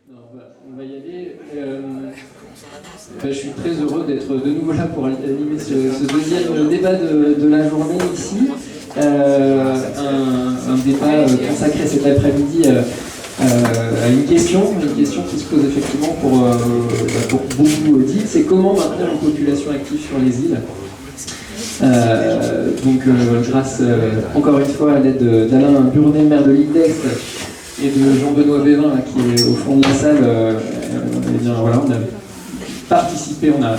Alors, on va y aller. Je suis très heureux d'être de nouveau là pour animer ce deuxième débat de la journée ici. Un débat consacré cet après-midi à une question qui se pose effectivement pour beaucoup d'îles, c'est comment maintenir une population active sur les îles. Grâce encore une fois à l'aide d'Alain Burnet, maire de l'île d'Aix, et de Jean-Benoît Bévin là, qui est au fond de la salle, on a participé, on a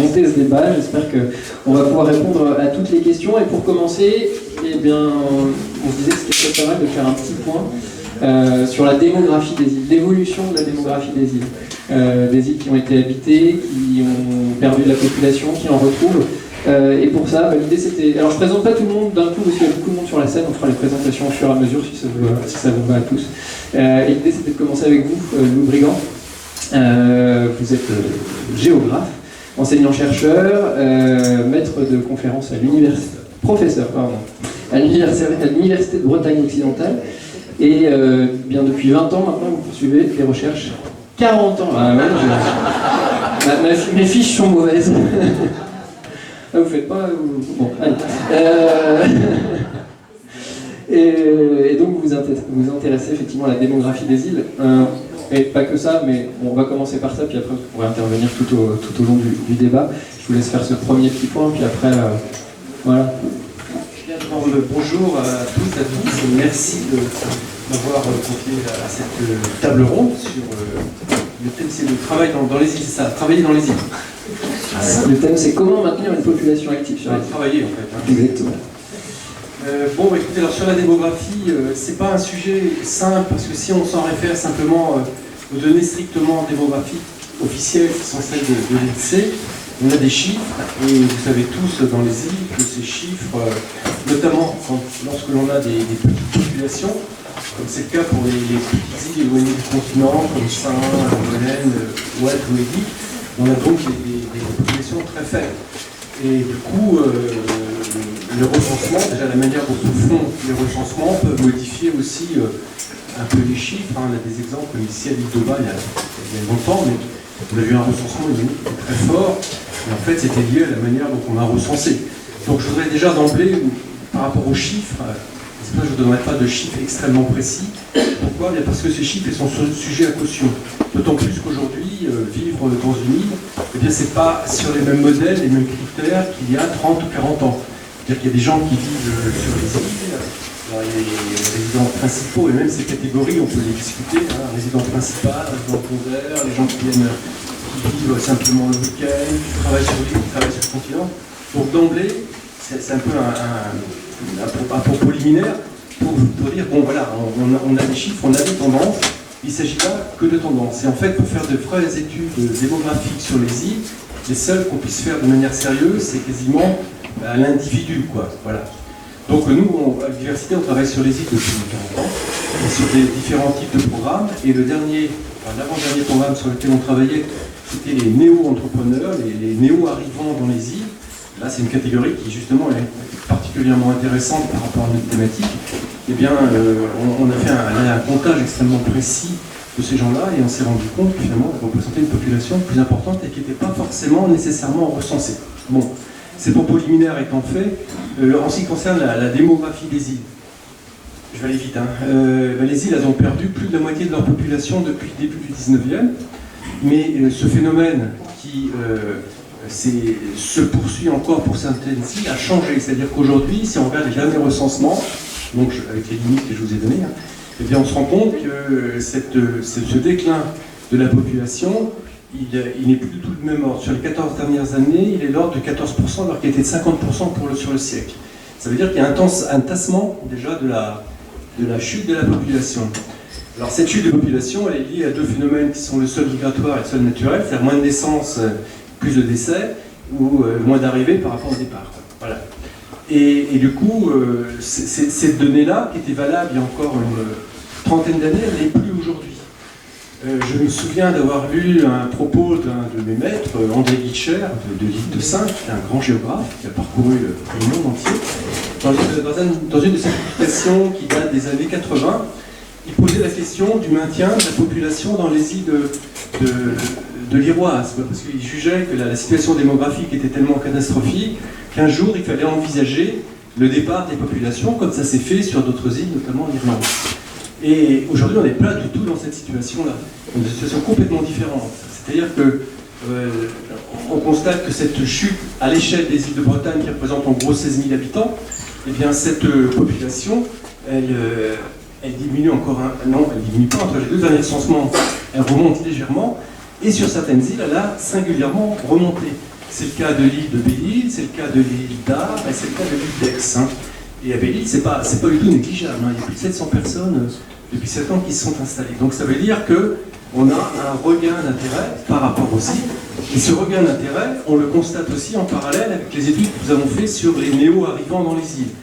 monté ce débat. J'espère qu'on va pouvoir répondre à toutes les questions. Et pour commencer, on se disait que c'était pas mal de faire un petit point sur la démographie des îles, l'évolution de la démographie des îles qui ont été habitées, qui ont perdu de la population, qui en retrouvent. Et pour ça, l'idée c'était... Alors je ne présente pas tout le monde d'un coup parce qu'il y a beaucoup de monde sur la scène, on fera les présentations au fur et à mesure si ça vous va à tous. Et l'idée c'était de commencer avec vous, Lou Brigand. Vous êtes géographe, enseignant-chercheur, maître de conférence à l'université, professeur, pardon, à l'université de Bretagne occidentale. Et bien depuis 20 ans maintenant, vous poursuivez les recherches. 40 ans. Ah ouais, mes fiches sont mauvaises. Ah, vous faites pas... Bon, allez. Et donc vous vous intéressez effectivement à la démographie des îles. Et pas que ça, mais on va commencer par ça, puis après vous pourrez intervenir tout au long du débat. Je vous laisse faire ce premier petit point, puis après, voilà. Bonjour à toutes, à tous. Merci de m'avoir confié à cette table ronde sur le thème, c'est le travail dans les îles, c'est ça, travailler dans les îles. Le thème, c'est comment maintenir une population active sur les îles. Travailler, en fait. Hein. Exactement. Écoutez, alors sur la démographie, c'est pas un sujet simple, parce que si on s'en réfère simplement aux données strictement démographiques officielles qui sont celles de l'INSEE, on a des chiffres, et vous savez tous dans les îles que ces chiffres, notamment lorsque l'on a des petites populations, comme c'est le cas pour les petites îles éloignées du continent, comme Saint, Molène, Oued ou Aiguille, on a donc des populations très faibles. Et du coup, le recensement, déjà la manière dont se font les recensements peuvent modifier aussi un peu les chiffres. Hein. On a des exemples comme ici à l'île d'Aubin il y a longtemps, mais on a vu un recensement très fort, et en fait c'était lié à la manière dont on a recensé. Donc je voudrais déjà d'emblée, par rapport aux chiffres, je ne vous donnerai pas de chiffres extrêmement précis. Pourquoi ? Bien parce que ces chiffres sont sujets à caution. D'autant plus qu'aujourd'hui, vivre dans une île, c'est pas sur les mêmes modèles, les mêmes critères qu'il y a 30 ou 40 ans. C'est-à-dire qu'il y a des gens qui vivent sur les îles, alors, il y a les résidents principaux, et même ces catégories, on peut les discuter, hein, résidents principaux, résidents secondaires, les gens qui vivent simplement le week-end, qui travaillent sur l'île, qui travaillent sur le continent. Donc d'emblée, c'est un peu un propos liminaire pour dire, bon voilà, on a des chiffres, on a des tendances, il ne s'agit pas que de tendances. Et en fait, pour faire de vraies études démographiques sur les îles, les seules qu'on puisse faire de manière sérieuse, c'est quasiment à l'individu, quoi. Voilà. Donc nous, à l'université, on travaille sur les îles depuis 40 ans, et sur des différents types de programmes, et l'avant-dernier programme sur lequel on travaillait, c'était les néo-entrepreneurs, les néo-arrivants dans les îles. Là, c'est une catégorie qui, justement, est particulièrement intéressante par rapport à notre thématique. Eh bien, on a fait un comptage extrêmement précis de ces gens-là, et on s'est rendu compte que, finalement, on représentait une population plus importante et qui n'était pas forcément nécessairement recensée. Bon, ces propos liminaires étant faits, en ce qui concerne la démographie des îles, je vais aller vite, hein. Les îles, elles ont perdu plus de la moitié de leur population depuis le début du 19e, mais ce phénomène qui se poursuit encore pour certaines îles a changé. C'est-à-dire qu'aujourd'hui, si on regarde les derniers recensements, donc avec les limites que je vous ai données, hein, eh bien on se rend compte que ce déclin de la population, il n'est plus du tout de même ordre. Sur les 14 dernières années, il est l'ordre de 14%, alors qu'il était de 50% sur le siècle. Ça veut dire qu'il y a un tassement déjà de la chute de la population. Alors cette chute de population, elle est liée à deux phénomènes qui sont le sol migratoire et le sol naturel, c'est-à-dire moins de naissances, plus de décès, ou moins d'arrivées par rapport au départ. Voilà. Et du coup, cette donnée-là, qui était valable il y a encore une trentaine d'années, elle n'est plus aujourd'hui. Je me souviens d'avoir lu un propos d'un de mes maîtres, André Guitcher, de l'île de Saint, qui est un grand géographe, qui a parcouru le monde entier. Dans une de ses publications qui date des années 80, il posait la question du maintien de la population dans les îles de l'Iroise, parce qu'il jugeait que la situation démographique était tellement catastrophique qu'un jour il fallait envisager le départ des populations, comme ça s'est fait sur d'autres îles, notamment en Irlande. Et aujourd'hui, on n'est pas du tout dans cette situation-là. On est dans une situation complètement différente. C'est-à-dire que on constate que cette chute à l'échelle des îles de Bretagne, qui représente en gros 16 000 habitants, eh bien cette population, elle diminue encore non, elle diminue pas entre les deux derniers recensements, elle remonte légèrement, et sur certaines îles, elle a singulièrement remonté. C'est le cas de l'île de Belle-Île, c'est le cas de l'île d'Ar, et c'est le cas de l'île d'Aix. Et à Belle-Île, c'est pas du tout négligeable. Il y a plus de 700 personnes depuis 7 ans qui se sont installées. Donc ça veut dire qu'on a un regain d'intérêt par rapport aux îles. Et ce regain d'intérêt, on le constate aussi en parallèle avec les études que nous avons faites sur les néo-arrivants dans les îles.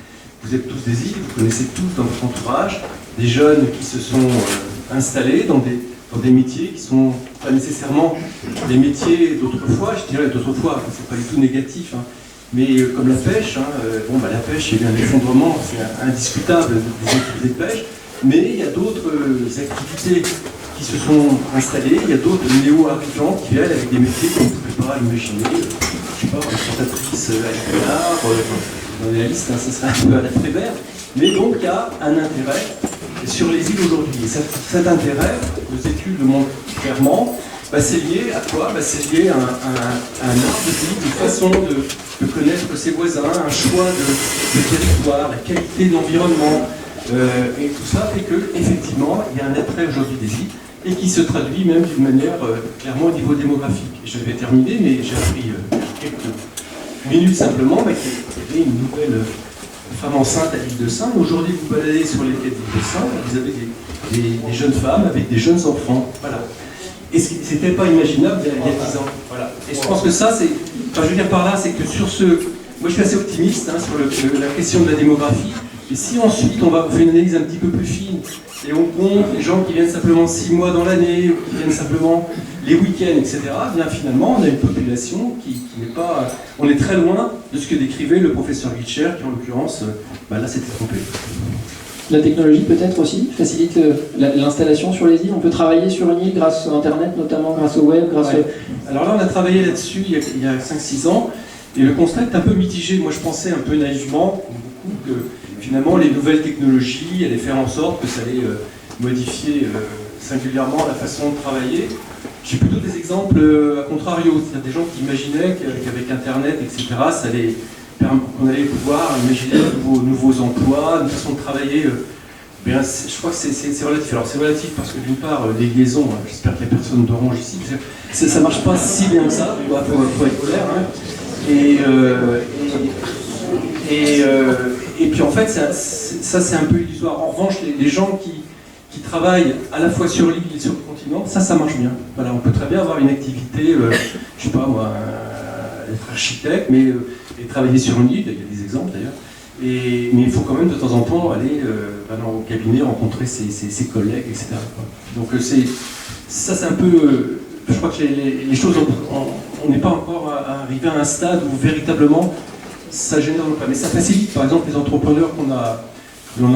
Vous êtes tous des îles, vous connaissez tous dans votre entourage des jeunes qui se sont installés dans des métiers qui sont pas nécessairement des métiers d'autrefois, je dirais d'autrefois, c'est pas du tout négatif, hein, mais comme la pêche, la pêche, il y a eu un effondrement, c'est indiscutable des activités de pêche, mais il y a d'autres activités qui se sont installées, il y a d'autres néo-arrivants qui viennent avec des métiers qu'on ne pouvait pas imaginer, je sais pas, présentatrice à l'art, dans la liste, ça serait un peu à la Prévert, mais donc il y a un intérêt sur les îles aujourd'hui. Et cet intérêt, nos études le montrent clairement, c'est lié à quoi? C'est lié à un art de vie, une façon de connaître ses voisins, un choix de territoire, la qualité de l'environnement. Et tout ça fait qu'effectivement, il y a un attrait aujourd'hui des îles et qui se traduit même d'une manière clairement au niveau démographique. Et je vais terminer, mais j'ai appris quelques minutes simplement qu'il y avait une nouvelle femme enceinte à l'île de Sein. Aujourd'hui, vous baladez sur les quais de l'île de Sein, vous avez des jeunes femmes avec des jeunes enfants. Voilà. Et ce n'était pas imaginable il y a 10 ans. Voilà. Et je pense que ça, c'est. Enfin, je veux dire par là, c'est que sur ce. Moi, je suis assez optimiste sur la question de la démographie. Et si ensuite on va faire une analyse un petit peu plus fine et on compte les gens qui viennent simplement 6 mois dans l'année, ou qui viennent simplement les week-ends, etc., bien finalement on a une population qui n'est pas... On est très loin de ce que décrivait le professeur Guitcher, qui en l'occurrence, là s'était trompé. La technologie peut-être aussi facilite l'installation sur les îles. On peut travailler sur une île grâce à Internet, notamment grâce au web, Alors là on a travaillé là-dessus il y a 5-6 ans, et le constat est un peu mitigé. Moi je pensais un peu naïvement, que finalement, les nouvelles technologies allaient faire en sorte que ça allait modifier singulièrement la façon de travailler. J'ai plutôt des exemples à contrario, c'est-à-dire des gens qui imaginaient qu'avec Internet, etc., on allait pouvoir imaginer de nouveaux emplois, une façon de travailler. Je crois que c'est relatif. Alors c'est relatif parce que d'une part, les liaisons, j'espère qu'il n'y a personne d'Orange ici, ça ne marche pas si bien que ça, il faut être clair. Et puis en fait, ça c'est un peu illusoire. En revanche, les gens qui travaillent à la fois sur l'île et sur le continent, ça marche bien. Voilà, on peut très bien avoir une activité, je sais pas moi, être architecte, mais et travailler sur une île, il y a des exemples d'ailleurs. Mais il faut quand même de temps en temps aller au cabinet, rencontrer ses collègues, etc. Donc ça c'est un peu... je crois que les choses, on n'est pas encore arrivé à un stade où véritablement ça génère pas. Mais ça facilite, par exemple, les entrepreneurs qu'on a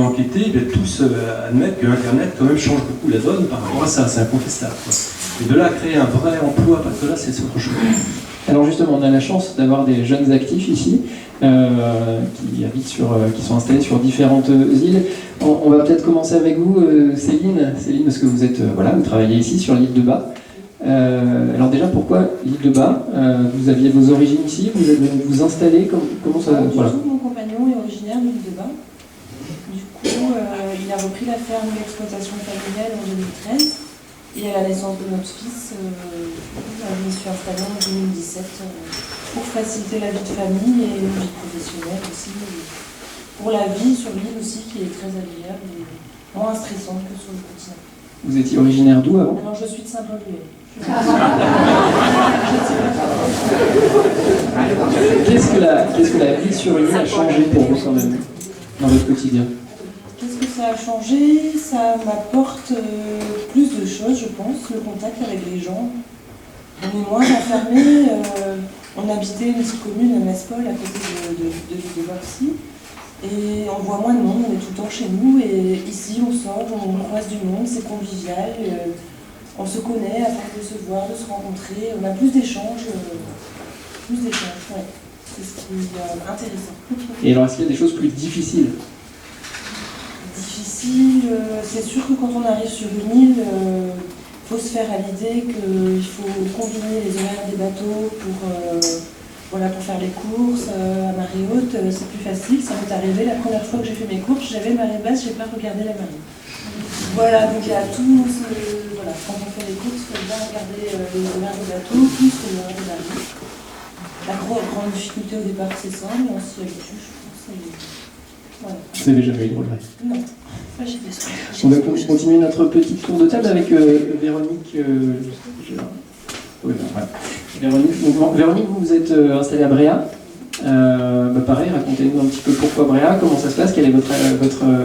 enquêtés, tous admettent que Internet quand même change beaucoup la donne par rapport à ça, c'est incontestable. Et de là à créer un vrai emploi, parce que là c'est autre chose. Alors justement, on a la chance d'avoir des jeunes actifs ici, qui sont installés sur différentes îles. On va peut-être commencer avec vous, Céline, parce que vous êtes, vous travaillez ici sur l'île de Bas. Alors déjà, pourquoi l'île de Bas? Vous aviez vos origines ici, vous avez vous installé, comment ça... Mon compagnon est originaire de l'île de Bas. Du coup, il a repris la ferme d'exploitation familiale en 2013. Et à la naissance de notre fils, je me suis installée en 2017 pour faciliter la vie de famille et une vie professionnelle aussi. Pour la vie sur l'île aussi, qui est très agréable et moins stressante que sur le continent. Vous étiez originaire d'où avant? Alors je suis de Saint-Paul-du-Est. Qu'est-ce que la vie sur une île a changé pour vous quand même, dans votre quotidien? Qu'est-ce que ça a changé? Ça m'apporte plus de choses, je pense, le contact avec les gens. On est moins enfermés. On habitait une petite commune à Mespol, à côté de l'île de Borcy. Et on voit moins de monde, on est tout le temps chez nous, et ici on sort, on croise du monde, c'est convivial, on se connaît à force de se voir, de se rencontrer, on a plus d'échanges, ouais. C'est ce qui est intéressant. Et alors, est-ce qu'il y a des choses plus difficiles? Difficile, c'est sûr que quand on arrive sur une île, il faut se faire à l'idée qu'il faut combiner les horaires des bateaux pour faire les courses à marée haute, c'est plus facile. Ça m'est arrivé la première fois que j'ai fait mes courses, j'avais marée basse, j'ai pas regardé la marée. Voilà, donc il y a tout quand on fait les courses, il faut bien regarder les horaires des bateaux, plus les horaires des marées. La grande difficulté au départ, c'est ça, mais on s'y habitue, je pense. Voilà. Vous n'avez jamais eu de regret? Non. Moi, j'ai des soins. On va continuer notre petit tour de table avec Véronique. Oui, ben, voilà. Véronique, vous vous êtes installée à Bréa. Pareil, racontez-nous un petit peu pourquoi Bréa, comment ça se passe, quelle est votre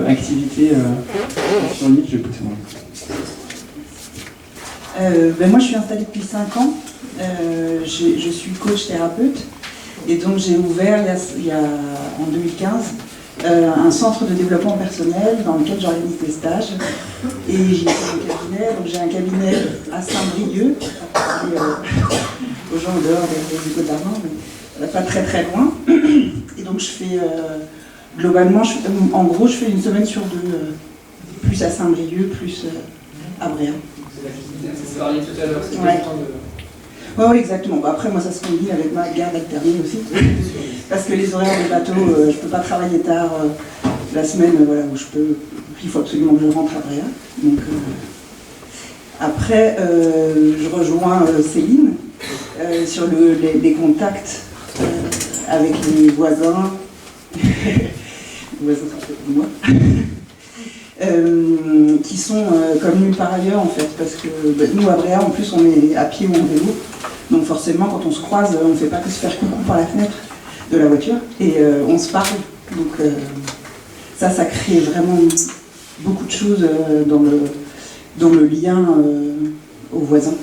activité sur l'île. Je vais pousser mon moi, je suis installée depuis 5 ans. Je suis coach thérapeute. Et donc, j'ai ouvert en 2015 un centre de développement personnel dans lequel j'organise des stages. Et j'ai un cabinet. Donc, j'ai un cabinet à Saint-Brieuc, aux gens dehors des Côtes d'Armor, mais pas très très loin. Et donc, je fais globalement, en gros, je fais une semaine sur 2, plus à Saint-Brieuc, plus à Bréa. C'est varié tout à l'heure, c'est ouais. Oui, exactement. Après, moi, ça se combine avec ma garde alternée aussi. Parce que les horaires des bateaux, je ne peux pas travailler tard la semaine, où il faut absolument que je rentre à Bréa. Donc, après, je rejoins Céline sur les contacts avec les voisins. Les voisins, c'est un peu moi. Qui sont comme nulle part ailleurs en fait, parce que nous à Bréa en plus on est à pied ou en vélo, donc forcément quand on se croise on ne fait pas que se faire coucou par la fenêtre de la voiture et on se parle, donc ça crée vraiment beaucoup de choses dans le lien aux voisins.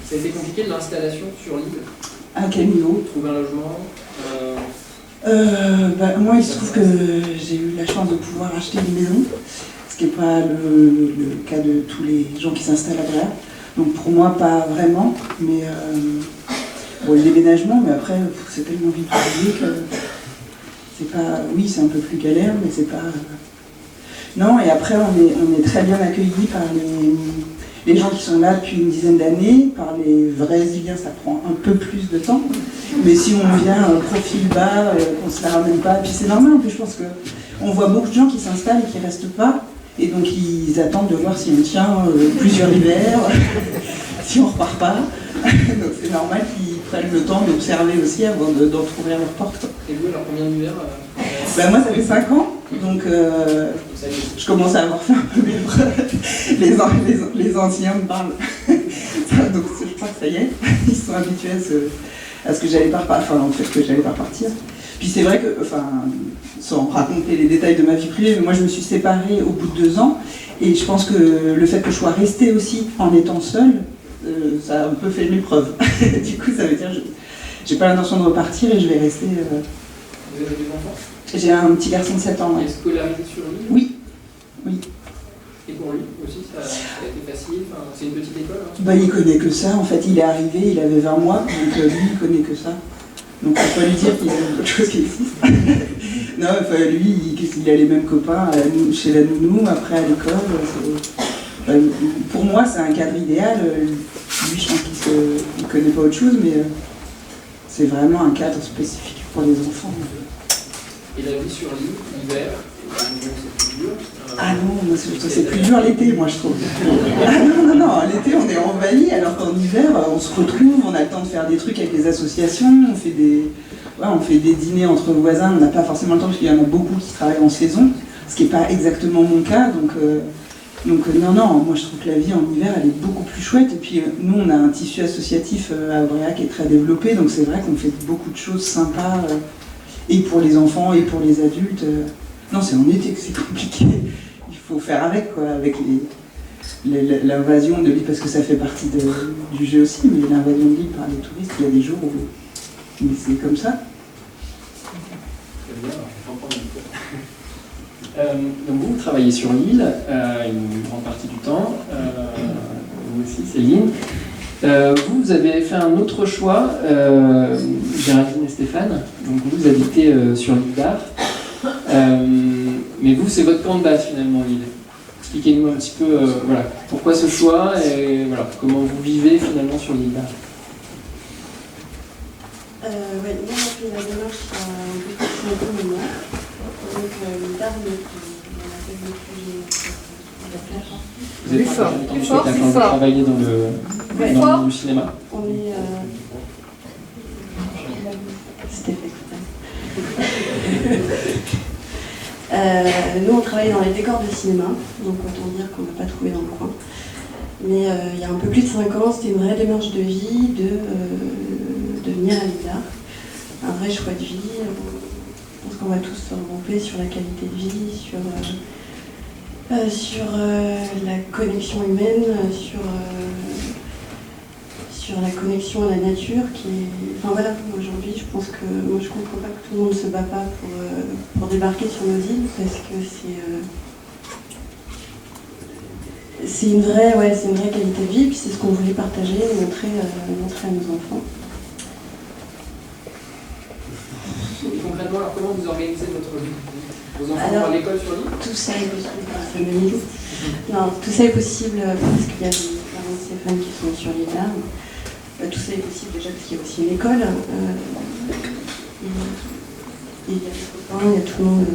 Ça a été compliqué de l'installation sur l'île? À quel niveau? Trouver un logement moi il se trouve que j'ai eu la chance de pouvoir acheter une maison, ce qui n'est pas le cas de tous les gens qui s'installent à Bréa. Donc pour moi, pas vraiment, mais le déménagement, mais après, c'est tellement vite oublié que c'est pas... Oui, c'est un peu plus galère, mais c'est pas... Non, et après, on est très bien accueillis par les gens qui sont là depuis une dizaine d'années. Par les vrais îliens, ça prend un peu plus de temps. Mais si on vient profil bas, qu'on se la ramène pas, puis c'est normal, en plus je pense qu'on voit beaucoup de gens qui s'installent et qui ne restent pas. Et donc ils attendent de voir si on tient plusieurs hivers, si on ne repart pas. Donc c'est normal qu'ils prennent le temps d'observer aussi avant d'entrouvrir leur porte. Et vous, alors combien d'hivers Moi ça fait 5 ans, donc je commence à avoir fait un peu mes preuves. Les anciens me parlent. Donc je crois que ça y est, ils sont habitués à ce que j'allais pas repartir, enfin en fait que j'allais pas repartir. Puis c'est vrai que, sans raconter les détails de ma vie privée, mais moi je me suis séparée au bout de 2 ans, et je pense que le fait que je sois restée aussi en étant seule, ça a un peu fait mes preuves. Du coup ça veut dire que j'ai pas l'intention de repartir et je vais rester... Vous avez des enfants? J'ai un petit garçon de 7 ans. Il est scolarisé sur l'île? Oui. Et pour lui aussi, ça a été facile? C'est une petite école hein? Il connaît que ça, en fait il est arrivé, il avait 20 mois, donc lui il connaît que ça. Donc il faut pas lui dire qu'il y a d'autres choses qui existent. Non, lui, il a les mêmes copains chez la nounou, après à l'école. Pour moi, c'est un cadre idéal. Lui, je pense qu'il ne connaît pas autre chose, mais c'est vraiment un cadre spécifique pour les enfants. Et la vie sur l'île, l'hiver, c'est plus dur? Ah non, c'est plus dur l'été, moi je trouve. Ah non, l'été on est envahi, alors qu'en hiver on se retrouve, on a le temps de faire des trucs avec les associations, on fait des dîners entre voisins, on n'a pas forcément le temps parce qu'il y en a beaucoup qui travaillent en saison, ce qui n'est pas exactement mon cas, donc non, moi je trouve que la vie en hiver elle est beaucoup plus chouette, et puis nous on a un tissu associatif à Bréa qui est très développé, donc c'est vrai qu'on fait beaucoup de choses sympas, et pour les enfants et pour les adultes. Non, c'est en été que c'est compliqué. Il faut faire avec, quoi, avec l'invasion de l'île, parce que ça fait partie du jeu aussi, mais l'invasion de l'île par les touristes, il y a des jours où c'est comme ça. Très bien, je comprends. Donc vous travaillez sur l'île une grande partie du temps, vous aussi Céline. Vous avez fait un autre choix, Géraldine et Stéphane, donc vous habitez sur l'île d'Ar, mais vous c'est votre camp de base finalement l'île. Expliquez-nous un petit peu voilà, pourquoi ce choix et voilà, comment vous vivez finalement sur l'île d'Ar. Ouais, nous on a fait la démarche il y a un peu plus de 5 ans maintenant. Donc l'île d'Ar, on a fait le plage. Vous êtes Plus fort, vous travaillez dans le monde du cinéma. On est. C'était fait. Nous, on travaille dans les décors de cinéma, donc autant dire qu'on n'a pas trouvé dans le coin. Mais il y a un peu plus de 5 ans, c'était une vraie démarche de vie de venir à l'île d'Ar. Un vrai choix de vie. Je pense qu'on va tous se regrouper sur la qualité de vie, sur la connexion humaine, sur la connexion à la nature qui est... Enfin voilà, aujourd'hui je pense que... Moi je comprends pas que tout le monde ne se bat pas pour débarquer sur nos îles parce que c'est une vraie qualité de vie, puis c'est ce qu'on voulait partager et montrer à nos enfants. Concrètement, alors comment vous organisez votre vie? Vos enfants vont à l'école sur l'île? Tout ça est possible. Non, tout ça est possible parce qu'il y a des parents de Stéphane qui sont sur l'île d'Ar. Tout ça est possible déjà parce qu'il y a aussi une école. Et il y a des copains, il y a tout le monde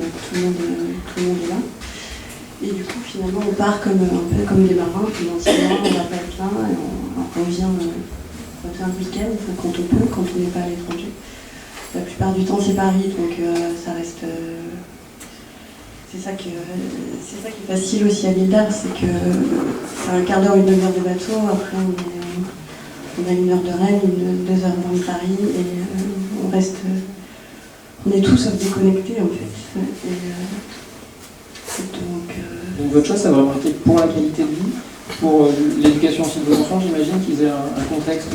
est là. Et du coup, finalement, on part un peu comme des marins, puis dans 6 mois, on va pas être là, et on revient un week-end, quand on peut, quand on n'est pas à l'étranger. La plupart du temps, c'est Paris, donc ça reste... C'est ça qui est facile aussi à l'île d'Ar, c'est que c'est un quart d'heure, une demi-heure de bateau, après on a 1 heure de Rennes, 2h20 de Paris, et on est tous sauf déconnectés en fait. Donc votre choix, ça a vraiment été pour la qualité de vie, pour l'éducation aussi de vos enfants, j'imagine qu'ils aient un contexte...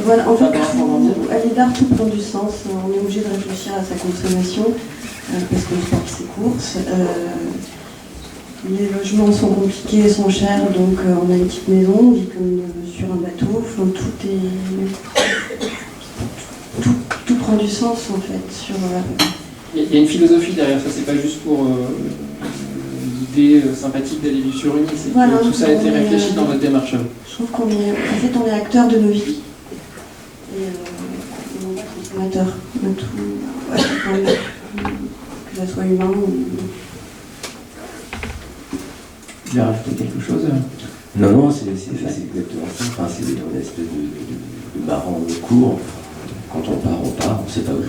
Voilà, en fait, à l'île d'Ar, tout prend du sens. On est obligé de réfléchir à sa consommation, parce qu'on porte ses courses. Les logements sont compliqués, sont chers, donc on a une petite maison, on vit comme sur un bateau. Enfin, tout prend du sens en fait. Il y a une philosophie derrière ça, c'est pas juste pour l'idée sympathique d'aller vivre sur une île, c'est voilà, que tout ça a été réfléchi dans votre démarche. Je trouve qu'on est acteur de nos vies et non pas consommateur de tout, que ce soit humain ou... Tu veux rajouter quelque chose? Non, c'est exactement ça. Enfin, c'est une espèce de marrant court. Quand on part, on ne sait pas où.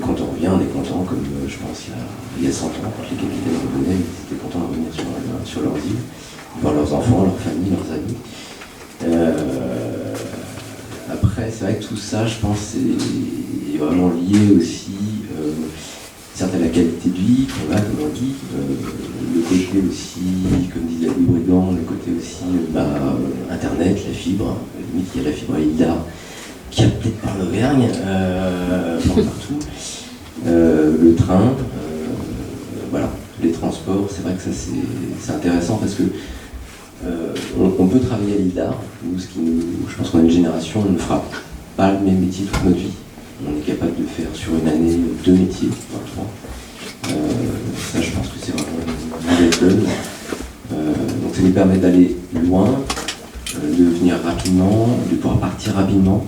Quand on revient, on est content, comme je pense il y a 100 ans, quand les capitaines revenaient, ils étaient contents de revenir sur leurs îles, voir leurs enfants, leurs familles, leurs amis. Après, c'est vrai que tout ça, je pense, est vraiment lié aussi, certes à la qualité de vie qu'on a, comme on dit, le côté aussi, comme disait Louis Brigand, le côté aussi Internet, la fibre, limite il y a la fibre à l'île d'Ar, qui a peut-être par l'Auvergne, partout, le train, voilà, les transports, c'est vrai que ça c'est intéressant parce que on peut travailler à l'île d'Ar, je pense qu'on est une génération, on ne fera pas le même métier toute notre vie. On est capable de faire sur une année 2 métiers, voire 3. Ça, je pense que c'est vraiment une belle donne. Donc ça nous permet d'aller loin, de venir rapidement, de pouvoir partir rapidement,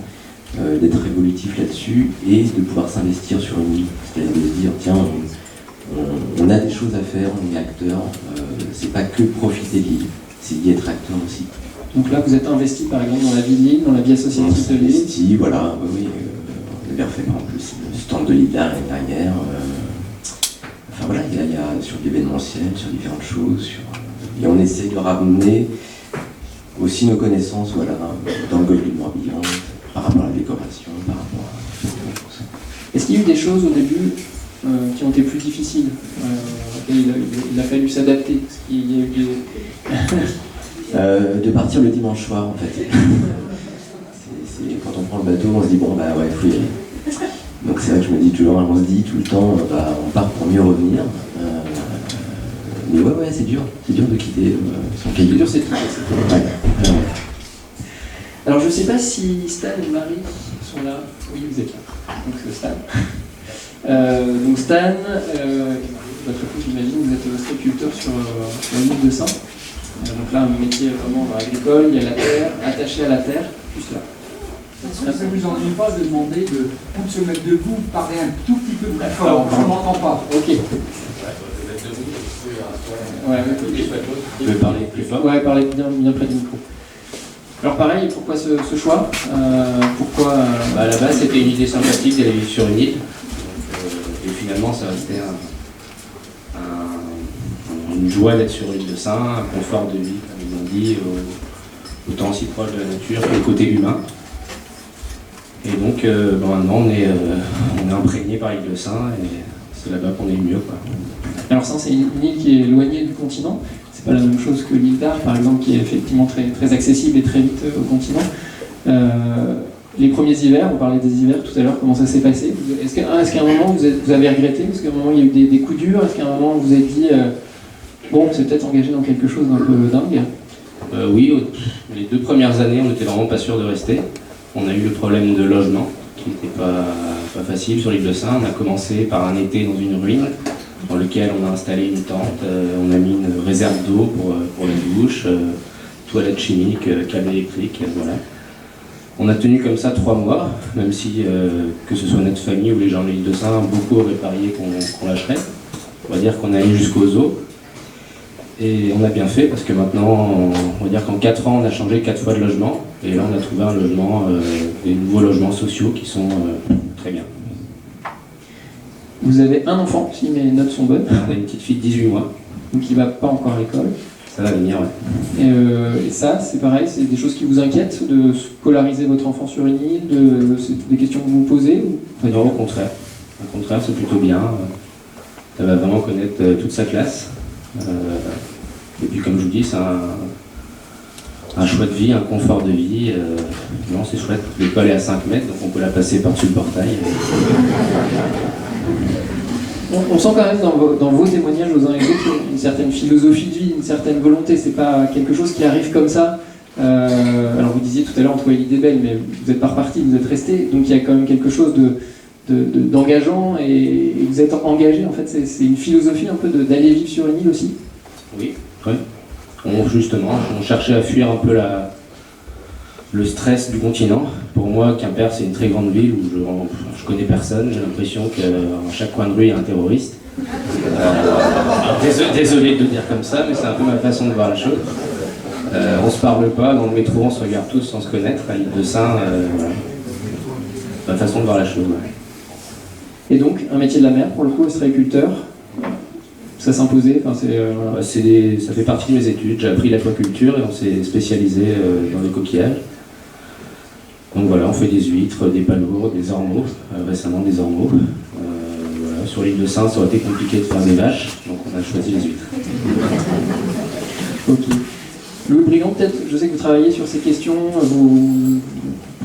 d'être évolutif là-dessus et de pouvoir s'investir sur une île. C'est-à-dire de se dire, tiens, on a des choses à faire, on est acteur, c'est pas que profiter de l'île, c'est y être acteur aussi. Donc là, vous êtes investi par exemple dans la vie de l'île, dans la vie associative de l'île. Investi, voilà, oui. On a bien fait en plus le stand de l'île d'Ar l'année dernière. Enfin voilà, il y a sur l'événementiel, sur différentes choses, et on essaie de ramener aussi nos connaissances, voilà, dans le golfe du Morbihan, par rapport à la décoration, par rapport à tout ça. Est-ce qu'il y a eu des choses au début qui ont été plus difficiles, il a fallu s'adapter? Est-ce qu'il y a eu des... de partir le dimanche soir en fait. Quand on prend le bateau, on se dit bon il faut y aller. Donc c'est vrai que je me dis toujours, on se dit tout le temps, on part pour mieux revenir. Mais ouais, c'est dur de quitter son pays. C'est dur, c'est tout. Ouais. Alors je ne sais pas si Stan et Marie sont là. Oui, vous êtes là. Donc Stan. Donc Stan, votre épouse, j'imagine, vous êtes sculpteur sur l'île de Saint. Donc là, un métier vraiment agricole, il y a la terre, attaché à la terre, juste là. Est-ce que ça ne vous ennuie pas de demander de se mettre debout, parler un tout petit peu plus fort? On ne m'entend pas. Ok. Ouais, Tu veux parler plus fort? Ouais, parler bien près du micro. Alors pareil, pourquoi ce choix Pourquoi À la base, c'était une idée sympathique d'aller vivre sur une île. Et finalement, ça restait une joie d'être sur l'île de Saint, un confort de vie, comme ils ont dit, autant aussi proche de la nature que le côté humain. Et donc, maintenant, on est imprégné par l'île de Saint et c'est là-bas qu'on est le mieux, quoi. Alors ça, c'est une île qui est éloignée du continent. C'est pas la même chose que l'île d'Ar, par exemple, qui est effectivement très, très accessible et très vite au continent. Les premiers hivers, on parlait des hivers tout à l'heure, comment ça s'est passé? Est-ce qu'à un moment vous avez regretté? Est-ce qu'à un moment il y a eu des coups durs? Est-ce qu'à un moment vous vous êtes dit bon, c'est peut-être engagé dans quelque chose d'un peu dingue? Oui, les 2 premières années, on n'était vraiment pas sûr de rester. On a eu le problème de logement, qui n'était pas facile sur l'île de Saint. On a commencé par un été dans une ruine, dans lequel on a installé une tente, on a mis une réserve d'eau pour la douche, toilette chimique, câble électrique, voilà. On a tenu comme ça 3 mois, même si, que ce soit notre famille ou les gens de l'île de Saint, beaucoup auraient parié qu'on lâcherait. On va dire qu'on est allé jusqu'aux eaux. Et on a bien fait, parce que maintenant, on va dire qu'en 4 ans, on a changé 4 fois de logement. Et là, on a trouvé un logement, des nouveaux logements sociaux qui sont très bien. Vous avez un enfant, si mes notes sont bonnes. On a une petite fille de 18 mois. Donc il ne va pas encore à l'école. Ça va venir, ouais. Et ça, c'est pareil, c'est des choses qui vous inquiètent de scolariser votre enfant sur une île, c'est des questions que vous vous posez ou... Non, au contraire. Au contraire, c'est plutôt bien. Elle va vraiment connaître toute sa classe. Et puis, comme je vous dis, c'est un choix de vie, un confort de vie. Non, c'est chouette. L'école est à 5 mètres, donc on peut la passer par-dessus le portail. On sent quand même dans vos témoignages aux uns et aux autres une certaine philosophie de vie, une certaine volonté. C'est pas quelque chose qui arrive comme ça. Alors vous disiez tout à l'heure, on trouvait l'idée belle, mais vous n'êtes pas reparti, vous êtes resté. Donc il y a quand même quelque chose d'engageant et vous êtes engagé. En fait, c'est une philosophie un peu d'aller vivre sur une île aussi. Oui. Justement, on cherchait à fuir un peu le stress du continent. Pour moi, Quimper, c'est une très grande ville où je connais personne. J'ai l'impression qu'à chaque coin de rue, il y a un terroriste. Désolé de le dire comme ça, mais c'est un peu ma façon de voir la chose. On se parle pas, dans le métro, on se regarde tous sans se connaître. À l'île de Saint, voilà. Ma façon de voir la chose. Ouais. Et donc, un métier de la mer, pour le coup, ostréiculteur, ça s'imposait, enfin, ça fait partie de mes études. J'ai appris l'aquaculture et on s'est spécialisé dans les coquillages. Donc voilà, on fait des huîtres, des palourdes, des ormeaux, récemment des ormeaux. Voilà. Sur l'île de Saint, ça aurait été compliqué de faire des vaches, donc on a choisi les huîtres. Ok. Louis Brigand, peut-être, je sais que vous travaillez sur ces questions, vous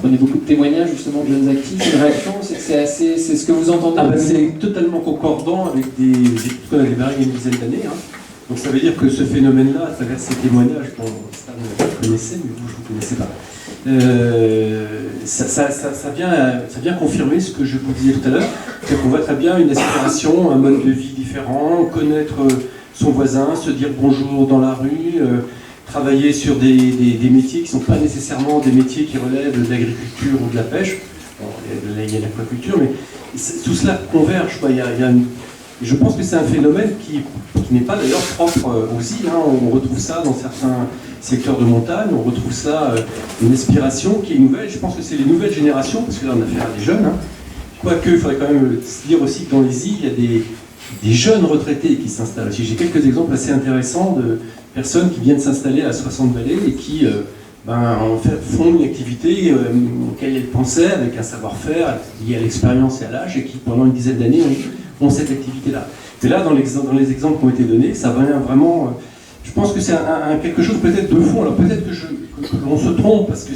prenez beaucoup de témoignages justement de jeunes actifs, de réactions, c'est ce que vous entendez? C'est totalement concordant avec des études qu'on a démarrées il y a une dizaine d'années. Hein. Donc ça veut dire que ce phénomène-là, à travers ces témoignages, bon, Stan vous connaissez, mais vous, je ne vous connaissais pas. Ça vient confirmer ce que je vous disais tout à l'heure, c'est qu'on voit très bien une aspiration, un mode de vie différent, connaître son voisin, se dire bonjour dans la rue, travailler sur des métiers qui ne sont pas nécessairement des métiers qui relèvent de l'agriculture ou de la pêche. Bon, il y a l'aquaculture, mais tout cela converge. Je pense que c'est un phénomène qui n'est pas d'ailleurs propre aux îles. Hein. On retrouve ça dans certains secteurs de montagne, on retrouve ça, une aspiration qui est nouvelle. Je pense que c'est les nouvelles générations, parce que là on a affaire à des jeunes. Hein. Quoique, il faudrait quand même se dire aussi que dans les îles, il y a des jeunes retraités qui s'installent. J'ai quelques exemples assez intéressants de personnes qui viennent s'installer à 60 balais et qui en fait, font une activité auquel elles pensaient, avec un savoir-faire lié à l'expérience et à l'âge, et qui pendant une dizaine d'années ont cette activité-là. Mais là, dans les exemples qui ont été donnés, ça vient vraiment... je pense que c'est quelque chose peut-être de fond. Alors peut-être que l'on se trompe, parce que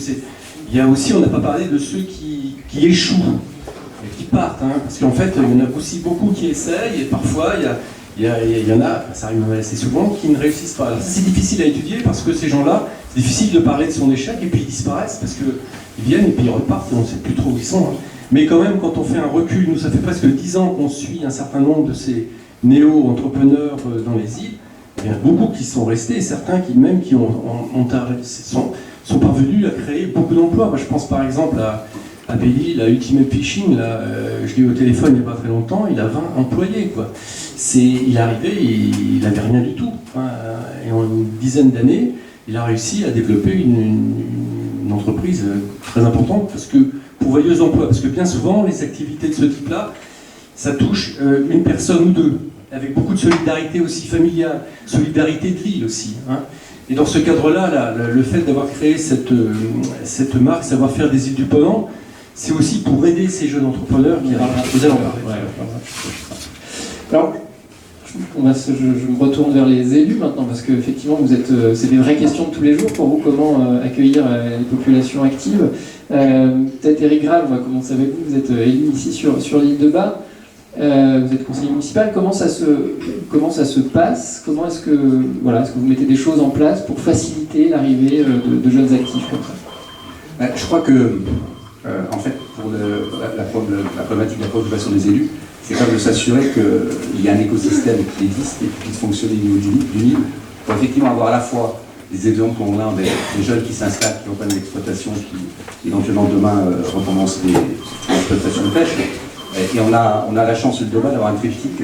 il y a aussi, on n'a pas parlé de ceux qui échouent, et qui partent, hein, parce qu'en fait, il y en a aussi beaucoup qui essayent, et parfois, il il y en a, ça arrive assez souvent, qui ne réussissent pas. Alors, c'est difficile à étudier parce que ces gens-là, c'est difficile de parler de son échec et puis ils disparaissent parce qu'ils viennent et puis ils repartent et on ne sait plus trop où ils sont. Hein. Mais quand même, quand on fait un recul, nous ça fait presque 10 ans qu'on suit un certain nombre de ces néo-entrepreneurs dans les îles. Il y en a beaucoup qui sont restés, certains qui même qui sont parvenus à créer beaucoup d'emplois. Moi je pense par exemple à Belly, la Ultimate Fishing, là, je l'ai eu au téléphone il n'y a pas très longtemps, il a 20 employés, quoi. Il est arrivé, il n'avait rien du tout. Hein, et en une dizaine d'années, il a réussi à développer une entreprise très importante pourvoyeuse d'emplois. Parce que bien souvent, les activités de ce type-là, ça touche une personne ou deux, avec beaucoup de solidarité aussi familiale, solidarité de l'île aussi. Hein. Et dans ce cadre-là, le fait d'avoir créé cette marque Savoir-faire des îles du Ponant, c'est aussi pour aider ces jeunes entrepreneurs qui vous allez en parler. Alors, je me retourne vers les élus maintenant, parce qu'effectivement, c'est des vraies questions de tous les jours pour vous, comment accueillir les populations actives. Peut-être Eric Graal, on va commencer avec vous, vous êtes élu ici sur l'île de Bas, vous êtes conseiller municipal, comment ça se passe? Comment est-ce que vous mettez des choses en place pour faciliter l'arrivée de jeunes actifs comme ça? Je crois que, en fait, pour la problématique de la préoccupation des élus, c'est quand même de s'assurer qu'il y a un écosystème qui existe et qui puisse fonctionner au niveau du Nil, pour effectivement avoir à la fois des exemples comme on a des jeunes qui s'installent, qui reprennent l'exploitation, qui éventuellement demain recommencent des exploitations de pêche. Et on a la chance demain d'avoir un triptyque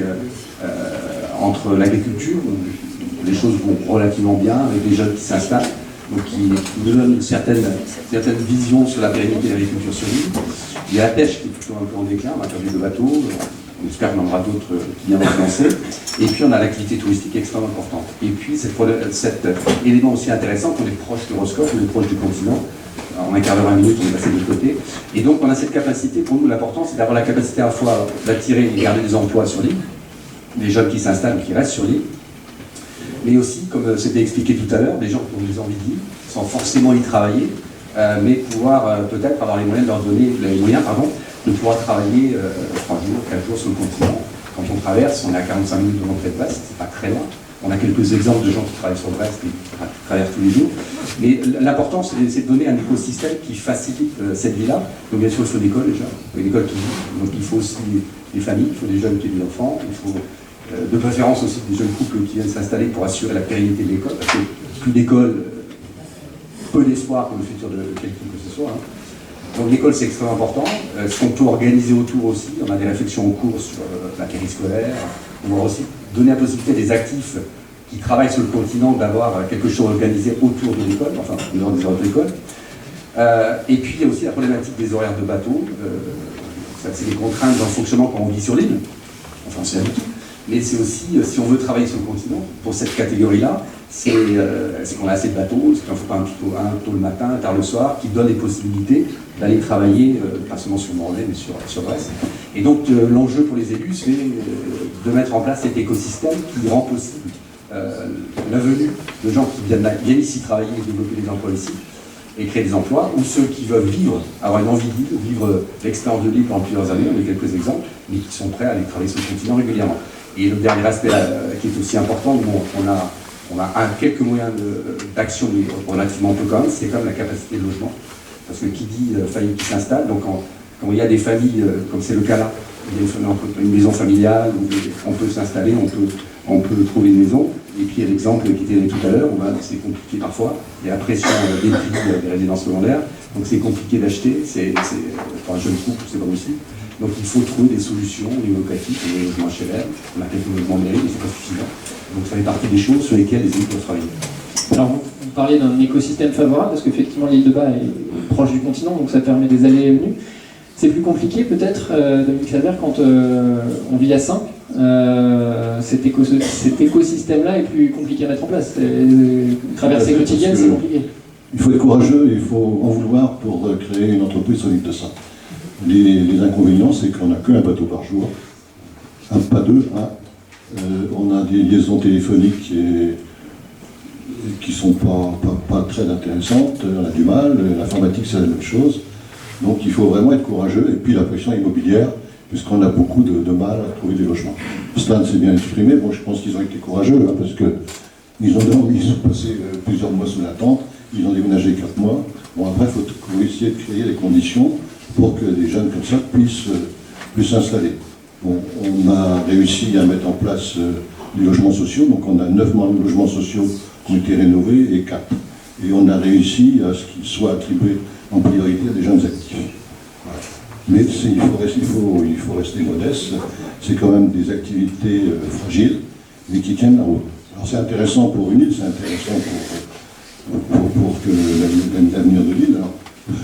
entre l'agriculture, où les choses vont relativement bien, avec des jeunes qui s'installent, donc qui nous donnent une certaine vision sur la pérennité de l'agriculture sur l'île. Il y a la pêche qui est plutôt un peu en déclin, on a perdu de bateaux, on espère qu'il y en aura d'autres qui viendront financer. Et puis on a l'activité touristique extrêmement importante. Et puis cet élément aussi intéressant qu'on est proche de Roscoff, on est proche du continent. En un quart d'heure, 20 minutes, on est passé de l'autre côté. Et donc on a cette capacité, pour nous l'important c'est d'avoir la capacité à la fois d'attirer et de garder des emplois sur l'île, des jeunes qui s'installent, qui restent sur l'île, mais aussi, comme c'était expliqué tout à l'heure, des gens qui ont des envies de vivre, sans forcément y travailler, mais pouvoir peut-être avoir les moyens de leur donner, de pouvoir travailler 3 jours, 4 jours sur le continent. Quand on traverse, on est à 45 minutes de l'entrée de Brest, c'est pas très loin. On a quelques exemples de gens qui travaillent sur Brest et qui traversent tous les jours. Mais l'important, c'est de donner un écosystème qui facilite cette vie-là. Donc bien sûr, il faut l'école déjà, l'école qui vit. Donc il faut aussi des familles, il faut des jeunes qui ont des enfants, il faut de préférence aussi des jeunes couples qui viennent s'installer pour assurer la pérennité de l'école. Parce que plus d'école, peu d'espoir pour le futur de quelqu'un que ce soit. Hein. Donc l'école c'est extrêmement important. Ce qu'on peut organiser autour aussi, on a des réflexions en cours sur la périscolaire. On va aussi donner la possibilité à des actifs qui travaillent sur le continent d'avoir quelque chose organisé autour de l'école, enfin dans des heures d'école. Et puis il y a aussi la problématique des horaires de bateau. C'est des contraintes dans le fonctionnement quand on vit sur l'île. Enfin c'est habitué. Mais c'est aussi, si on veut travailler sur le continent, pour cette catégorie-là, c'est qu'on a assez de bateaux, c'est qu'il n'en faut pas un tôt le matin, un tard le soir, qui donne les possibilités d'aller travailler, pas seulement sur Morlaix, mais sur Brest. Et donc l'enjeu pour les élus, c'est de mettre en place cet écosystème qui rend possible la venue de gens qui viennent ici travailler et développer des emplois ici, et créer des emplois, ou ceux qui veulent vivre, avoir une envie de vivre l'expérience de l'île pendant plusieurs années, on a quelques exemples, mais qui sont prêts à aller travailler sur le continent régulièrement. Et le dernier aspect qui est aussi important, on a quelques moyens d'action, mais relativement peu quand même, c'est quand même la capacité de logement. Parce que qui dit famille qui s'installe, donc quand il y a des familles, comme c'est le cas là, il y a une maison familiale, où on peut s'installer, on peut trouver une maison. Et puis il y a l'exemple qui était donné tout à l'heure, c'est compliqué parfois, il y a la pression des prix des résidences secondaires, donc c'est compliqué d'acheter, pour un jeune couple, c'est pas possible. Donc il faut trouver des solutions au niveau locatif, au niveau logement HLM, on a quelques logements de mairie, mais c'est pas suffisant. Donc ça fait partie des choses sur lesquelles les élus peuvent travailler. Alors vous parlez d'un écosystème favorable, parce qu'effectivement l'île de Bas est proche du continent, donc ça permet des allées et venues. C'est plus compliqué peut-être, Dominique Savert, quand on vit à Saint, cet écosystème-là est plus compliqué à mettre en place. Traversée quotidienne, c'est compliqué. Il faut être courageux, il faut en vouloir pour créer une entreprise sur l'île de Saint. Les inconvénients, c'est qu'on n'a qu'un bateau par jour, pas deux. Hein. On a des liaisons téléphoniques qui ne sont pas très intéressantes, on a du mal, l'informatique c'est la même chose. Donc il faut vraiment être courageux, et puis la pression immobilière puisqu'on a beaucoup de mal à trouver des logements. Stan s'est bien exprimé, bon, je pense qu'ils ont été courageux, hein, parce que ils ont passé plusieurs mois sous la tente, ils ont déménagé 4 mois. Bon, après, il faut essayer de créer les conditions pour que des jeunes comme ça puissent s'installer. Bon, on a réussi à mettre en place des logements sociaux, donc on a 9 logements sociaux qui ont été rénovés et 4. Et on a réussi à ce qu'ils soient attribués en priorité à des jeunes actifs. Voilà. Mais il faut rester modeste, c'est quand même des activités fragiles, mais qui tiennent la route. Alors c'est intéressant pour une île, c'est intéressant pour que l'avenir de l'île.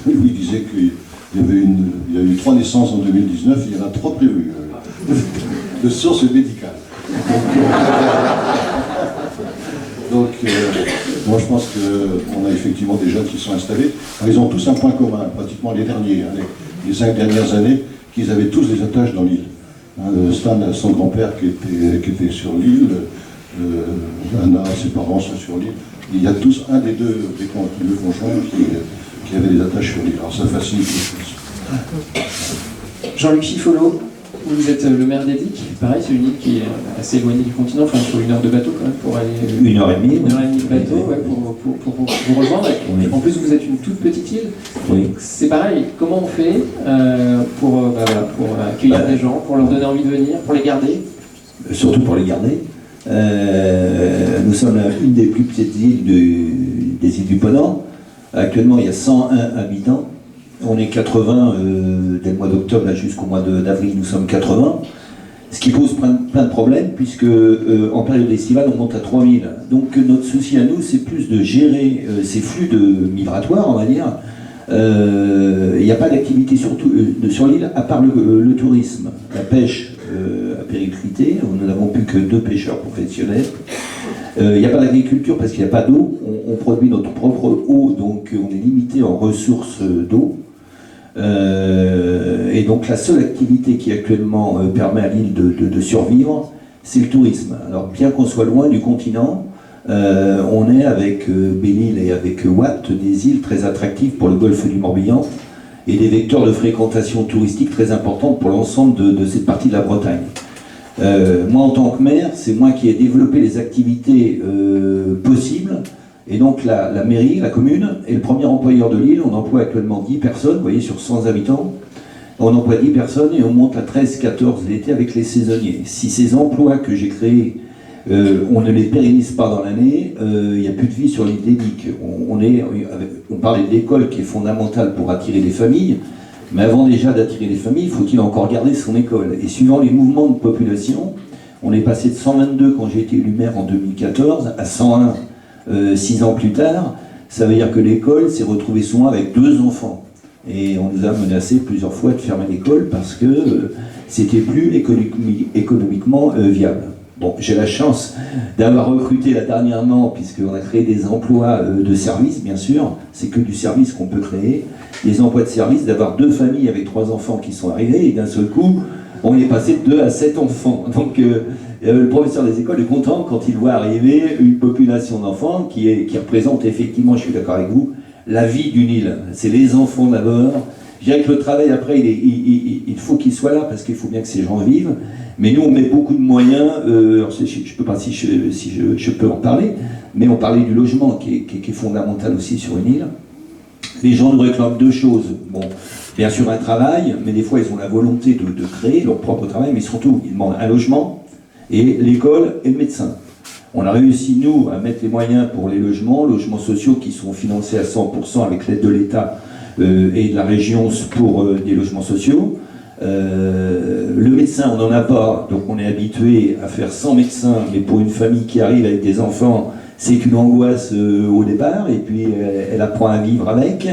Louis disait qu'il y a eu 3 naissances en 2019, il y en a 3 prévues, de source médicale. Donc, moi je pense qu'on a effectivement des jeunes qui sont installés. Alors, ils ont tous un point commun, pratiquement les derniers, hein, les 5 dernières années, qu'ils avaient tous des attaches dans l'île. Hein, Stan a son grand-père qui était sur l'île, Anna, ses parents sont sur l'île. Il y a tous un des deux conjoints qui avait des attaches sur l'île. Alors ça facilite les choses. Jean-Luc Chiffolo, vous êtes le maire d'Edic. Pareil, c'est une île qui est assez éloignée du continent. Enfin, il faut 1 heure de bateau quand même pour aller. 1h30. 1h30 de bateau, ouais, pour vous rejoindre. Oui. En plus, vous êtes une toute petite île. Oui. C'est pareil. Comment on fait pour accueillir des gens, pour leur donner envie de venir, pour les garder? Surtout pour les garder. Nous sommes une des plus petites îles des îles du Ponant. Actuellement, il y a 101 habitants. On est 80 dès le mois d'octobre jusqu'au mois d'avril, nous sommes 80. Ce qui pose plein de problèmes, puisque en période estivale, on monte à 3000. Donc notre souci à nous, c'est plus de gérer ces flux migratoires, on va dire. Il n'y a pas d'activité sur l'île, à part le tourisme. La pêche a périclité, nous n'avons plus que 2 pêcheurs professionnels. Il n'y a pas d'agriculture parce qu'il n'y a pas d'eau. On produit notre propre eau, donc on est limité en ressources d'eau. Et donc la seule activité qui actuellement permet à l'île de survivre, c'est le tourisme. Alors bien qu'on soit loin du continent, on est avec Belle-Île et avec Watt des îles très attractives pour le golfe du Morbihan et des vecteurs de fréquentation touristique très importants pour l'ensemble de cette partie de la Bretagne. Moi en tant que maire, c'est moi qui ai développé les activités possibles. Et donc la mairie, la commune, est le premier employeur de l'île. On emploie actuellement 10 personnes, vous voyez, sur 100 habitants. On emploie 10 personnes et on monte à 13-14 l'été avec les saisonniers. Si ces emplois que j'ai créés, on ne les pérennise pas dans l'année, il n'y a plus de vie sur l'île d'Edic. On parlait de l'école qui est fondamentale pour attirer les familles, mais avant déjà d'attirer les familles, faut-il encore garder son école. Et suivant les mouvements de population, on est passé de 122 quand j'ai été élu maire en 2014 à 101 6 ans plus tard. Ça veut dire que l'école s'est retrouvée souvent avec 2 enfants. Et on nous a menacé plusieurs fois de fermer l'école parce que c'était plus économiquement viable. Bon, j'ai la chance d'avoir recruté là dernièrement, puisqu'on a créé des emplois de service, bien sûr, c'est que du service qu'on peut créer, des emplois de service, d'avoir 2 familles avec 3 enfants qui sont arrivés, et d'un seul coup, on est passé de 2 à 7 enfants. Donc le professeur des écoles est content quand il voit arriver une population d'enfants qui représente effectivement, je suis d'accord avec vous, la vie d'une île. C'est les enfants d'abord. Je dirais que le travail après, il faut qu'il soit là parce qu'il faut bien que ces gens vivent. Mais nous, on met beaucoup de moyens. Alors je ne sais pas si je peux en parler, mais on parlait du logement qui est fondamental aussi sur une île. Les gens nous réclament 2 choses. Bon, bien sûr un travail, mais des fois ils ont la volonté de créer leur propre travail, mais surtout ils demandent un logement et l'école et le médecin. On a réussi, nous, à mettre les moyens pour les logements sociaux qui sont financés à 100% avec l'aide de l'État et de la région pour des logements sociaux. Le médecin, on n'en a pas, donc on est habitué à faire 100 médecins, mais pour une famille qui arrive avec des enfants, c'est une angoisse au départ, et puis elle apprend à vivre avec.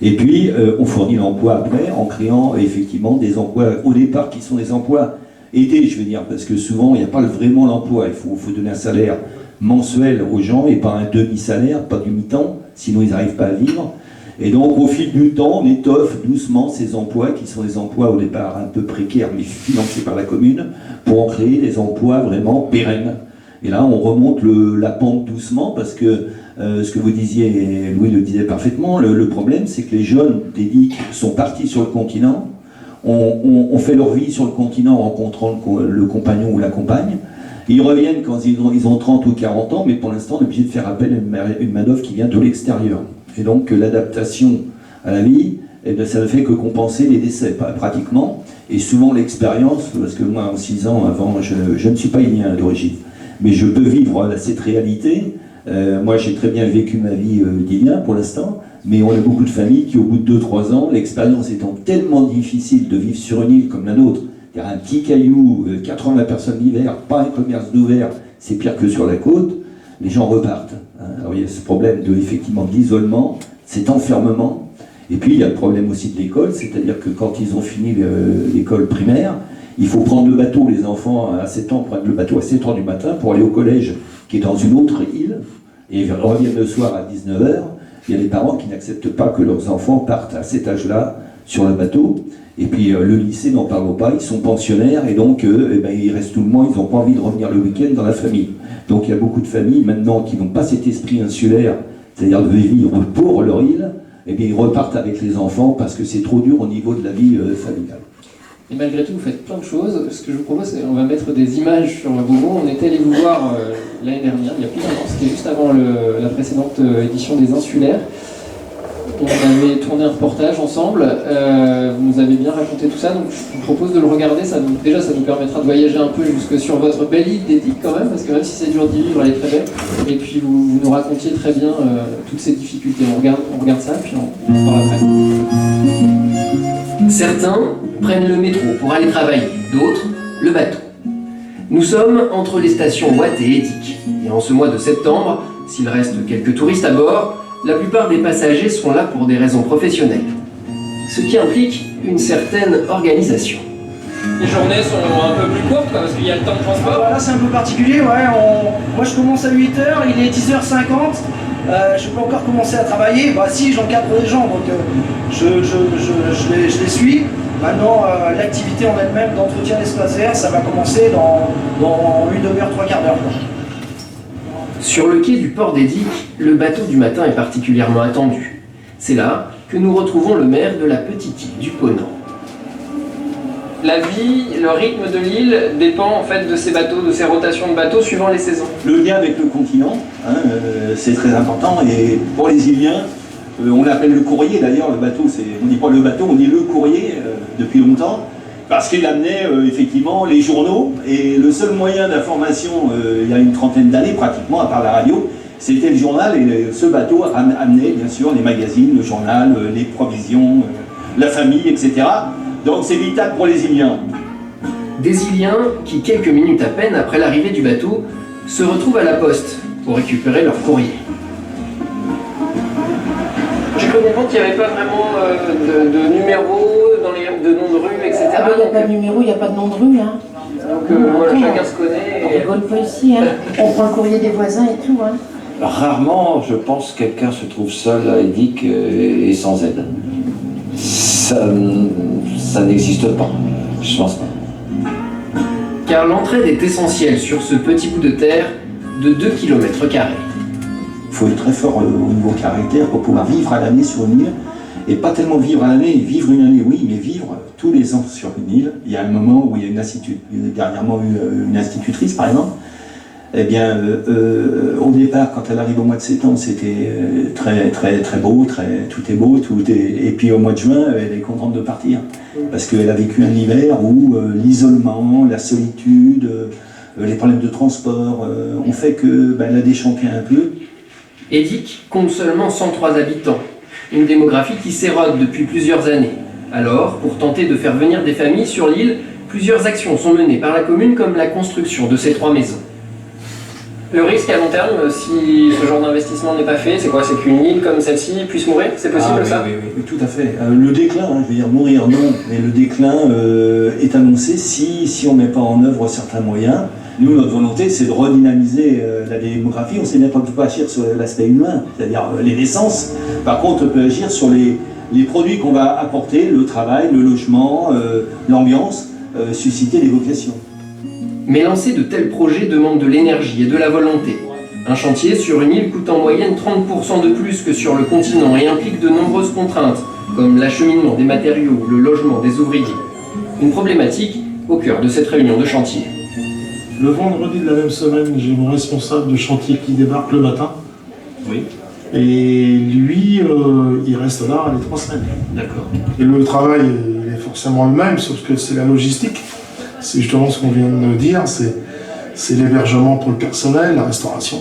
Et puis on fournit l'emploi après en créant effectivement des emplois au départ qui sont des emplois aidés, je veux dire, parce que souvent il n'y a pas vraiment l'emploi, il faut donner un salaire mensuel aux gens et pas un demi-salaire, pas du mi-temps, sinon ils n'arrivent pas à vivre. Et donc au fil du temps, on étoffe doucement ces emplois qui sont des emplois au départ un peu précaires mais financés par la commune pour en créer des emplois vraiment pérennes. Et là on remonte la pente doucement parce que ce que vous disiez, et Louis le disait parfaitement, le problème c'est que les jeunes d'Edic sont partis sur le continent. ont fait leur vie sur le continent en rencontrant le compagnon ou la compagne. Ils reviennent quand ils ont 30 ou 40 ans, mais pour l'instant, on est obligé de faire appel à une main-d'œuvre qui vient de l'extérieur. Et donc, l'adaptation à la vie, eh bien, ça ne fait que compenser les décès, pratiquement. Et souvent, l'expérience, parce que moi, en 6 ans avant, je ne suis pas ilien d'origine, mais je peux vivre cette réalité. Moi, j'ai très bien vécu ma vie d'ilien pour l'instant, mais on a beaucoup de familles qui, au bout de 2-3 ans, l'expérience étant tellement difficile de vivre sur une île comme la nôtre, c'est-à-dire un petit caillou, 80 personnes l'hiver, pas un commerce d'ouvert, c'est pire que sur la côte, les gens repartent. Alors il y a ce problème effectivement d'isolement, cet enfermement, et puis il y a le problème aussi de l'école, c'est-à-dire que quand ils ont fini l'école primaire, il faut prendre le bateau, les enfants à 7 ans prennent le bateau à 7 h du matin pour aller au collège, qui est dans une autre île, et ils reviennent le soir à 19 h. Il y a des parents qui n'acceptent pas que leurs enfants partent à cet âge-là sur le bateau. Et puis le lycée, n'en parlons pas, ils sont pensionnaires et donc ils restent tout le mois, ils n'ont pas envie de revenir le week-end dans la famille. Donc il y a beaucoup de familles maintenant qui n'ont pas cet esprit insulaire, c'est-à-dire de vivre pour leur île, et bien ils repartent avec les enfants parce que c'est trop dur au niveau de la vie familiale. Et malgré tout, vous faites plein de choses. Ce que je vous propose, c'est qu'on va mettre des images sur Beaumont. On était allé vous voir l'année dernière, il y a plus d'un an, c'était juste avant la précédente édition des Insulaires. On avait tourné un reportage ensemble, vous nous avez bien raconté tout ça, donc je vous propose de le regarder. Déjà, ça nous permettra de voyager un peu jusque sur votre belle île d'Édic quand même, parce que même si c'est dur d'y vivre, elle est très belle. Et puis vous nous racontiez très bien toutes ces difficultés. On regarde ça, puis on en parle après. Certains prennent le métro pour aller travailler, d'autres le bateau. Nous sommes entre les stations Watt et Édic, et en ce mois de septembre, s'il reste quelques touristes à bord, la plupart des passagers sont là pour des raisons professionnelles, ce qui implique une certaine organisation. Les journées sont un peu plus courtes parce qu'il y a le temps de transport. Là c'est un peu particulier, ouais. Moi je commence à 8 h, il est 10 h 50. Je peux encore commencer à travailler. Bah si, j'encadre des gens, donc je les suis. Maintenant, l'activité en elle-même d'entretien d'espace vert, ça va commencer dans une demi-heure, 3/4 d'heure. Sur le quai du port d'Édic, le bateau du matin est particulièrement attendu. C'est là que nous retrouvons le maire de la petite île du Ponant. La vie, le rythme de l'île dépend en fait de ces bateaux, de ces rotations de bateaux suivant les saisons. Le lien avec le continent, c'est très important, et pour les Iliens, on l'appelle le courrier d'ailleurs, le bateau, on dit pas le bateau, on dit le courrier depuis longtemps, parce qu'il amenait effectivement les journaux, et le seul moyen d'information, il y a une trentaine d'années pratiquement, à part la radio, c'était le journal, et ce bateau amenait bien sûr les magazines, le journal, les provisions, la famille, etc. Donc c'est vital pour les Iliens. Des Iliens qui, quelques minutes à peine après l'arrivée du bateau, se retrouvent à la poste pour récupérer leur courrier. Je peux comprendre qu'il n'y avait pas vraiment de numéro, de nom de rue, etc. Ah ben, il n'y a pas de numéro, il n'y a pas de nom de rue. Hein. Donc voilà, chacun se connaît. On rigole pas ici. Hein. On prend le courrier des voisins et tout. Hein. Rarement, je pense, quelqu'un se trouve seul à Édic et sans aide. Ça n'existe pas. Je pense pas. Car l'entraide est essentielle sur ce petit bout de terre de 2 km². Il faut être très fort au niveau caractère pour pouvoir vivre à l'année sur une île, et pas tellement vivre à l'année, vivre une année, oui, mais vivre tous les ans sur une île. Il y a un moment où il y a une institutrice, dernièrement une institutrice par exemple, eh bien, au départ, quand elle arrive au mois de septembre, c'était très beau, tout est beau, et puis au mois de juin, elle est contente de partir, parce qu'elle a vécu un hiver où l'isolement, la solitude, les problèmes de transport ont fait qu'elle a déchanté un peu. Édic compte seulement 103 habitants, une démographie qui s'érode depuis plusieurs années. Alors, pour tenter de faire venir des familles sur l'île, plusieurs actions sont menées par la commune, comme la construction de ces 3 maisons. Le risque à long terme, si ce genre d'investissement n'est pas fait, c'est quoi? C'est qu'une île comme celle-ci puisse mourir? C'est possible ça? Oui, tout à fait. Le déclin, je veux dire mourir non, mais le déclin est annoncé si on ne met pas en œuvre certains moyens. Nous, notre volonté, c'est de redynamiser la démographie. On ne sait même pas qu'on peut agir sur l'aspect humain, c'est-à-dire les naissances. Par contre, on peut agir sur les produits qu'on va apporter, le travail, le logement, l'ambiance, susciter des vocations. Mais lancer de tels projets demande de l'énergie et de la volonté. Un chantier sur une île coûte en moyenne 30% de plus que sur le continent et implique de nombreuses contraintes, comme l'acheminement des matériaux ou le logement des ouvriers. Une problématique au cœur de cette réunion de chantier. Le vendredi de la même semaine, j'ai mon responsable de chantier qui débarque le matin. Oui. Et lui, il reste là les 3 semaines. D'accord. Et le travail, il est forcément le même, sauf que c'est la logistique. C'est justement ce qu'on vient de dire, c'est l'hébergement pour le personnel, la restauration,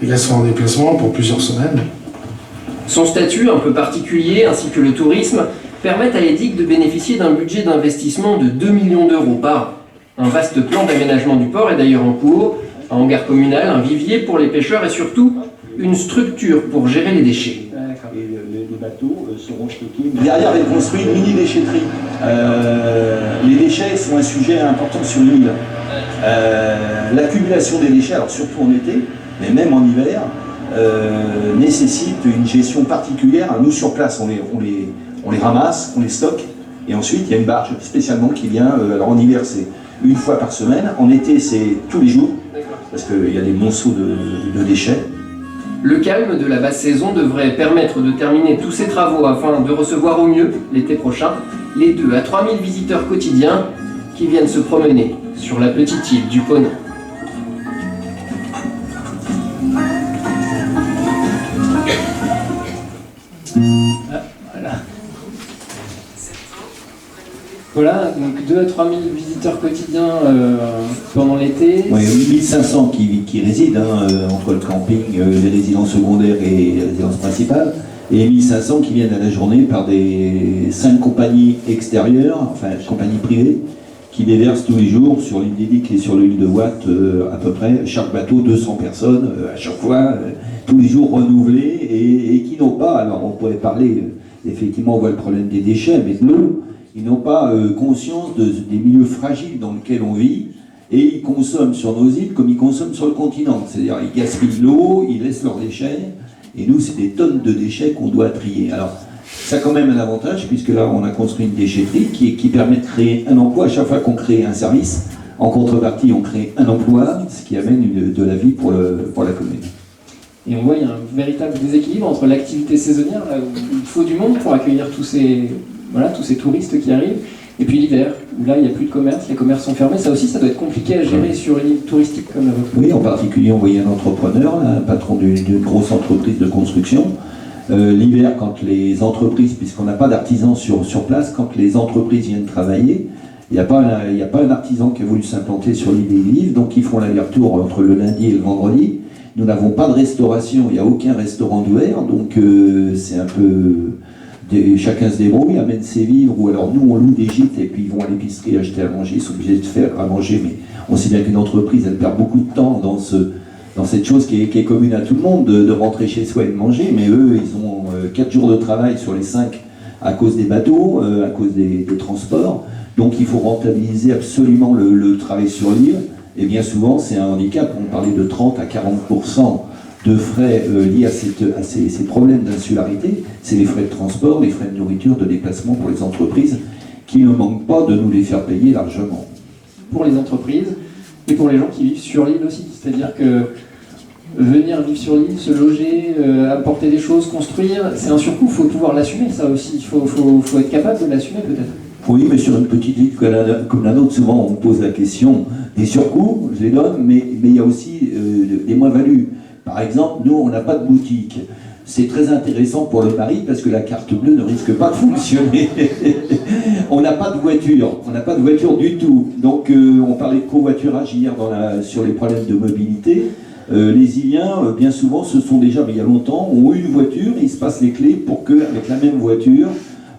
les restaurants en déplacement pour plusieurs semaines. Son statut un peu particulier, ainsi que le tourisme, permettent à l'EDIC de bénéficier d'un budget d'investissement de 2 millions d'euros par an. Un vaste plan d'aménagement du port est d'ailleurs en cours, un hangar communal, un vivier pour les pêcheurs et surtout une structure pour gérer les déchets. Et les bateaux seront stockés. Derrière est construit une mini-déchetterie. Les déchets sont un sujet important sur l'île. L'accumulation des déchets, alors surtout en été, mais même en hiver, nécessite une gestion particulière. Nous, sur place, on les ramasse, on les stocke, et ensuite, il y a une barge spécialement qui vient. Alors en hiver, c'est une fois par semaine. En été, c'est tous les jours, parce qu'il y a des monceaux de déchets. Le calme de la basse saison devrait permettre de terminer tous ces travaux afin de recevoir au mieux, l'été prochain, les 2 à 3 000 visiteurs quotidiens qui viennent se promener sur la petite île du Ponant. Voilà, donc 2 à 3 000 visiteurs quotidiens pendant l'été. Oui, 1500 qui résident entre le camping, les résidences secondaires et les résidences principales, et 1500 qui viennent à la journée par des 5 compagnies extérieures, enfin compagnies privées, qui déversent tous les jours sur l'île d'Edic et sur l'île de Watt à peu près, chaque bateau 200 personnes à chaque fois, tous les jours renouvelés, et qui n'ont pas, alors on pourrait parler, effectivement on voit le problème des déchets, mais de l'eau, ils n'ont pas conscience des milieux fragiles dans lesquels on vit, et ils consomment sur nos îles comme ils consomment sur le continent. C'est-à-dire ils gaspillent l'eau, ils laissent leurs déchets, et nous c'est des tonnes de déchets qu'on doit trier. Alors ça a quand même un avantage, puisque là on a construit une déchetterie qui permet de créer un emploi. À chaque fois qu'on crée un service, en contrepartie on crée un emploi, ce qui amène de la vie pour la commune. Et on voit qu'il y a un véritable déséquilibre entre l'activité saisonnière, là où il faut du monde pour accueillir tous ces touristes qui arrivent, et puis l'hiver, où là il n'y a plus de commerce, les commerces sont fermés. Ça aussi, ça doit être compliqué à gérer sur une île touristique comme la vôtre. Oui, en particulier on voyait un entrepreneur, un patron d'une grosse entreprise de construction. L'hiver, quand les entreprises, puisqu'on n'a pas d'artisans sur place, quand les entreprises viennent travailler, il n'y a pas un artisan qui a voulu s'implanter sur l'île des Lives, donc ils font l'aller-retour entre le lundi et le vendredi. Nous n'avons pas de restauration, il n'y a aucun restaurant d'ouvert, donc c'est un peu... chacun se débrouille, amène ses vivres, ou alors nous on loue des gîtes et puis ils vont à l'épicerie acheter à manger, ils sont obligés de faire à manger, mais on sait bien qu'une entreprise elle perd beaucoup de temps dans cette chose qui est commune à tout le monde, de rentrer chez soi et de manger, mais eux ils ont 4 jours de travail sur les 5 à cause des bateaux, à cause des transports, donc il faut rentabiliser absolument le travail sur l'île, et bien souvent c'est un handicap. On parlait de 30 à 40% de frais liés à ces problèmes d'insularité. C'est les frais de transport, les frais de nourriture, de déplacement pour les entreprises, qui ne manquent pas de nous les faire payer largement. Pour les entreprises et pour les gens qui vivent sur l'île aussi, c'est-à-dire que venir vivre sur l'île, se loger, apporter des choses, construire, c'est un surcoût, il faut pouvoir l'assumer ça aussi, il faut être capable de l'assumer peut-être. Oui, mais sur une petite île comme la nôtre, souvent on me pose la question des surcoûts, je les donne, mais il y a aussi des moins-values. Par exemple, nous on n'a pas de boutique. C'est très intéressant pour le mari parce que la carte bleue ne risque pas de fonctionner. On n'a pas de voiture du tout. Donc on parlait de covoiturage hier sur les problèmes de mobilité. Les Iliens, bien souvent, se sont déjà, mais il y a longtemps, ont eu une voiture et ils se passent les clés pour qu'avec la même voiture,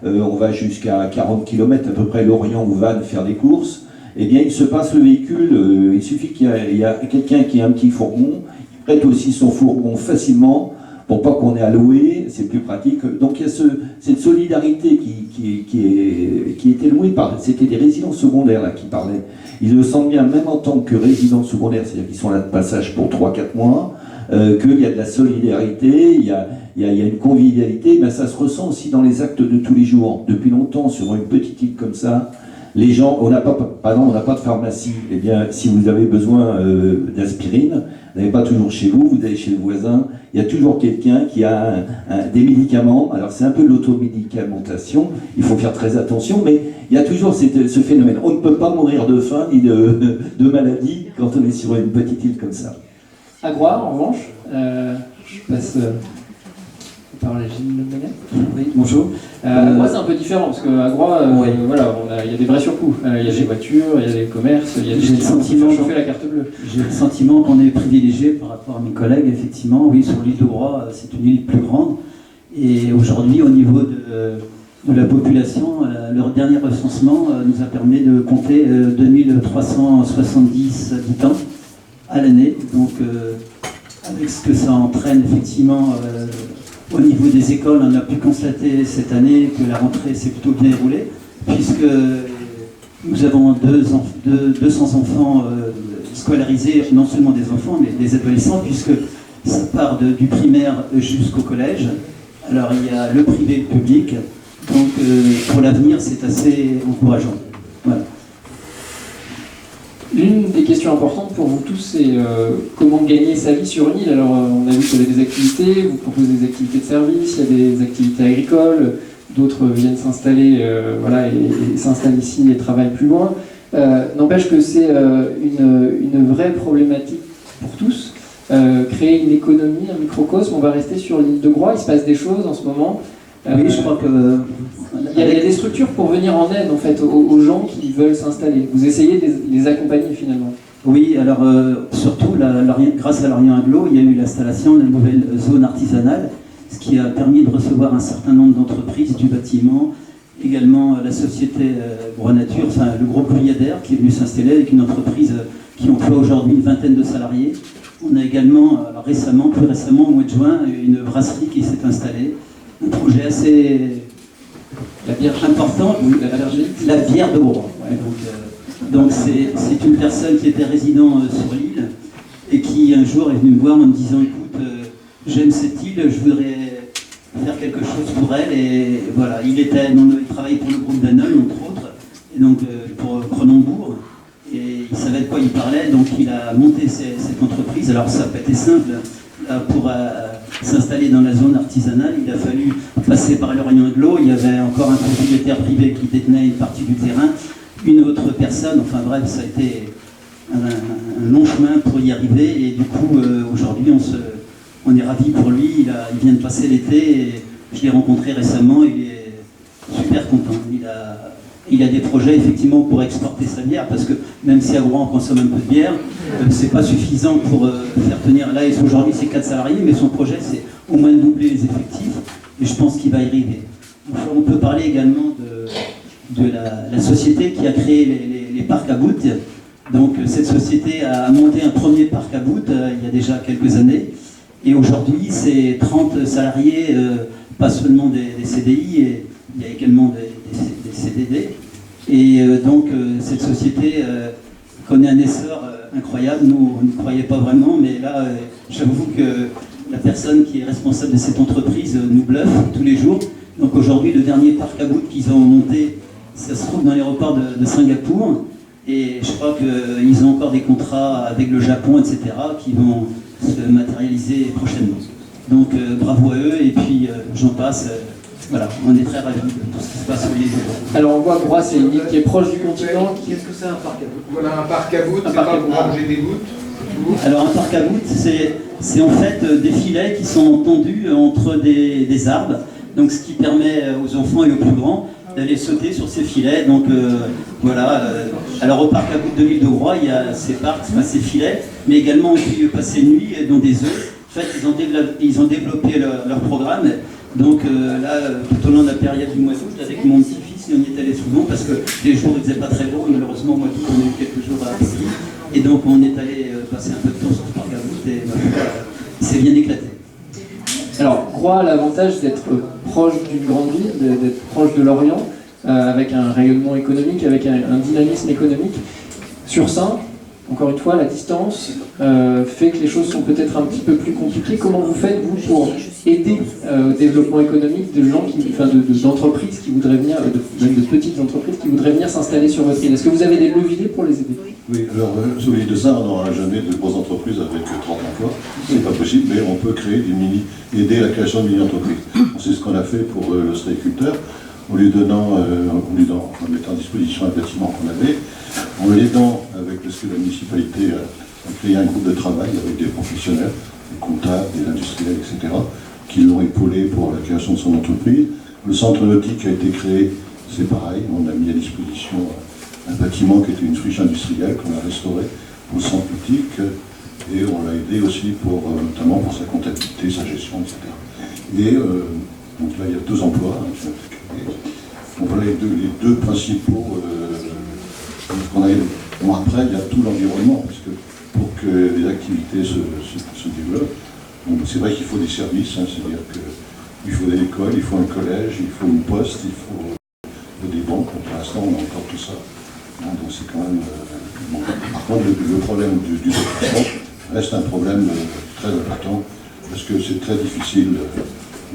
on va jusqu'à 40 km à peu près Lorient ou Vannes faire des courses, eh bien il se passe le véhicule, il suffit qu'il y a quelqu'un qui a un petit fourgon, il prête aussi son fourgon facilement, pour pas qu'on ait à louer, c'est plus pratique. Donc il y a cette solidarité qui était louée par... C'était des résidents secondaires là qui parlaient. Ils le sentent bien, même en tant que résidents secondaires, c'est-à-dire qu'ils sont là de passage pour 3-4 mois, qu'il y a de la solidarité, il y a une convivialité, mais ça se ressent aussi dans les actes de tous les jours. Depuis longtemps, sur une petite île comme ça, Les gens, on n'a pas de pharmacie. Eh bien, si vous avez besoin d'aspirine, vous n'avez pas toujours chez vous, vous allez chez le voisin. Il y a toujours quelqu'un qui a des médicaments. Alors c'est un peu de l'automédicamentation, il faut faire très attention, mais il y a toujours ce phénomène. On ne peut pas mourir de faim ni de maladie quand on est sur une petite île comme ça. À Groix, en revanche, je passe par la Gilles Le Menet. Oui, bonjour. Moi, c'est un peu différent parce qu'à Groix, voilà, il y a des vrais surcoûts. Il y a des voitures, il y a des commerces, il y a des gens qui font chauffer la carte bleue. J'ai le sentiment qu'on est privilégié par rapport à mes collègues, effectivement. Oui, sur l'île de Groix, c'est une île plus grande. Et aujourd'hui, au niveau de la population, leur dernier recensement nous a permis de compter 2370 habitants à l'année. Donc, avec ce que ça entraîne, effectivement, au niveau des écoles, on a pu constater cette année que la rentrée s'est plutôt bien déroulée, puisque nous avons 200 enfants scolarisés, non seulement des enfants, mais des adolescents, puisque ça part du primaire jusqu'au collège. Alors il y a le privé et le public, donc pour l'avenir c'est assez encourageant. Voilà. L'une des questions importantes pour vous tous, c'est comment gagner sa vie sur une île. Alors, on a vu qu'il y avait des activités, vous proposez des activités de service, il y a des activités agricoles, d'autres viennent s'installer voilà, et s'installent ici et travaillent plus loin. N'empêche que c'est une vraie problématique pour tous. Créer une économie, un microcosme, on va rester sur l'île de Groix, il se passe des choses en ce moment. Oui, je crois que... Il y a des structures pour venir en aide en fait aux gens qui veulent s'installer. Vous essayez de les accompagner finalement. Oui, alors surtout grâce à l'Orient Aglo, il y a eu l'installation d'une nouvelle zone artisanale, ce qui a permis de recevoir un certain nombre d'entreprises du bâtiment, également la société Groix Nature, enfin le groupe Bruyadère qui est venu s'installer avec une entreprise qui emploie aujourd'hui une vingtaine de salariés. On a également récemment, plus récemment au mois de juin, une brasserie qui s'est installée. Un projet assez important, la bière de Groix. Ouais, donc c'est une personne qui était résident sur l'île et qui un jour est venue me voir en me disant écoute, j'aime cette île, je voudrais faire quelque chose pour elle. Et voilà, il travaillait pour le groupe Danone entre autres, et donc pour Cronenbourg. Et il savait de quoi il parlait, donc il a monté cette entreprise. Alors ça n'a pas été simple. Pour s'installer dans la zone artisanale, il a fallu passer par l'Orient Aglo. Il y avait encore un propriétaire privé qui détenait une partie du terrain, une autre personne, enfin bref, ça a été un long chemin pour y arriver. Et du coup, aujourd'hui, on est ravis pour lui. Il vient de passer l'été et je l'ai rencontré récemment. Il est super content. Il a des projets effectivement pour exporter sa bière, parce que même si à Groix on consomme un peu de bière, c'est pas suffisant pour faire tenir. Là, aujourd'hui c'est 4 salariés, mais son projet c'est au moins de doubler les effectifs, et je pense qu'il va y arriver. On peut parler également de la société qui a créé les parcs à bout. Donc cette société a monté un premier parc à bout il y a déjà quelques années, et aujourd'hui c'est 30 salariés, pas seulement des CDI, et il y a également des CDD. Et donc cette société connaît un essor incroyable. Nous, on ne croyait pas vraiment, mais là, j'avoue que la personne qui est responsable de cette entreprise nous bluffe tous les jours. Donc aujourd'hui, le dernier parc à bout qu'ils ont monté, ça se trouve dans l'aéroport de Singapour. Et je crois qu'ils ont encore des contrats avec le Japon, etc., qui vont se matérialiser prochainement. Donc bravo à eux, et puis j'en passe. Voilà, on est très ravis de tout ce qui se passe au l'île de Groix. Alors on voit que Groix, c'est une île qui est proche du continent. Qu'est-ce que c'est un parc à bout? Voilà, un parc à bout, c'est pas pour manger des gouttes. Alors un parc à bout, c'est en fait des filets qui sont tendus entre des arbres, donc ce qui permet aux enfants et aux plus grands d'aller sauter sur ces filets. Donc voilà, alors au parc à bout de l'île de Groix, il y a ces parcs, ces filets, mais également on peut passer une nuit dans des œufs. En fait, ils ont développé leur programme. Donc là, tout au long de la période du mois d'août, avec mon petit-fils, on y est allé souvent parce que les jours ne faisaient pas très beau. Malheureusement, au mois d'août, on a eu quelques jours à Paris. Et donc on est allé passer un peu de temps sur ce parc à bout et c'est bien éclaté. Alors, Groix a l'avantage d'être proche d'une grande ville, d'être proche de l'Orient, avec un rayonnement économique, avec un dynamisme économique. Sur Saint, encore une fois, la distance fait que les choses sont peut-être un petit peu plus compliquées. Comment vous faites, vous, pour aider au développement économique de gens d'entreprises qui voudraient venir, même de petites entreprises qui voudraient voudraient venir s'installer sur votre île? Est-ce que vous avez des leviers pour les aider? Oui, alors sur l'île de Saint, on n'aura jamais de grosses entreprises avec 30 emplois, c'est pas possible, mais on peut créer aider à la création de mini-entreprises. C'est ce qu'on a fait pour l'ostréiculteur, en lui mettant à disposition un bâtiment qu'on avait, en l'aidant avec parce que la municipalité a créé un groupe de travail avec des professionnels, des comptables, des industriels, etc., qui l'ont épaulé pour la création de son entreprise. Le centre nautique a été créé, c'est pareil, on a mis à disposition un bâtiment qui était une friche industrielle qu'on a restauré au centre nautique et on l'a aidé aussi notamment pour sa comptabilité, sa gestion, etc. Et donc là il y a 2 emplois. Donc voilà les deux principaux qu'on a aidés. Bon, après il y a tout l'environnement, parce que pour que les activités se développent, c'est vrai qu'il faut des services, c'est-à-dire qu'il faut des écoles, il faut un collège, il faut une poste, il faut des banques. Pour l'instant on a encore tout ça. Donc c'est quand même... bon. Par contre, le problème du développement reste un problème très important, parce que c'est très difficile.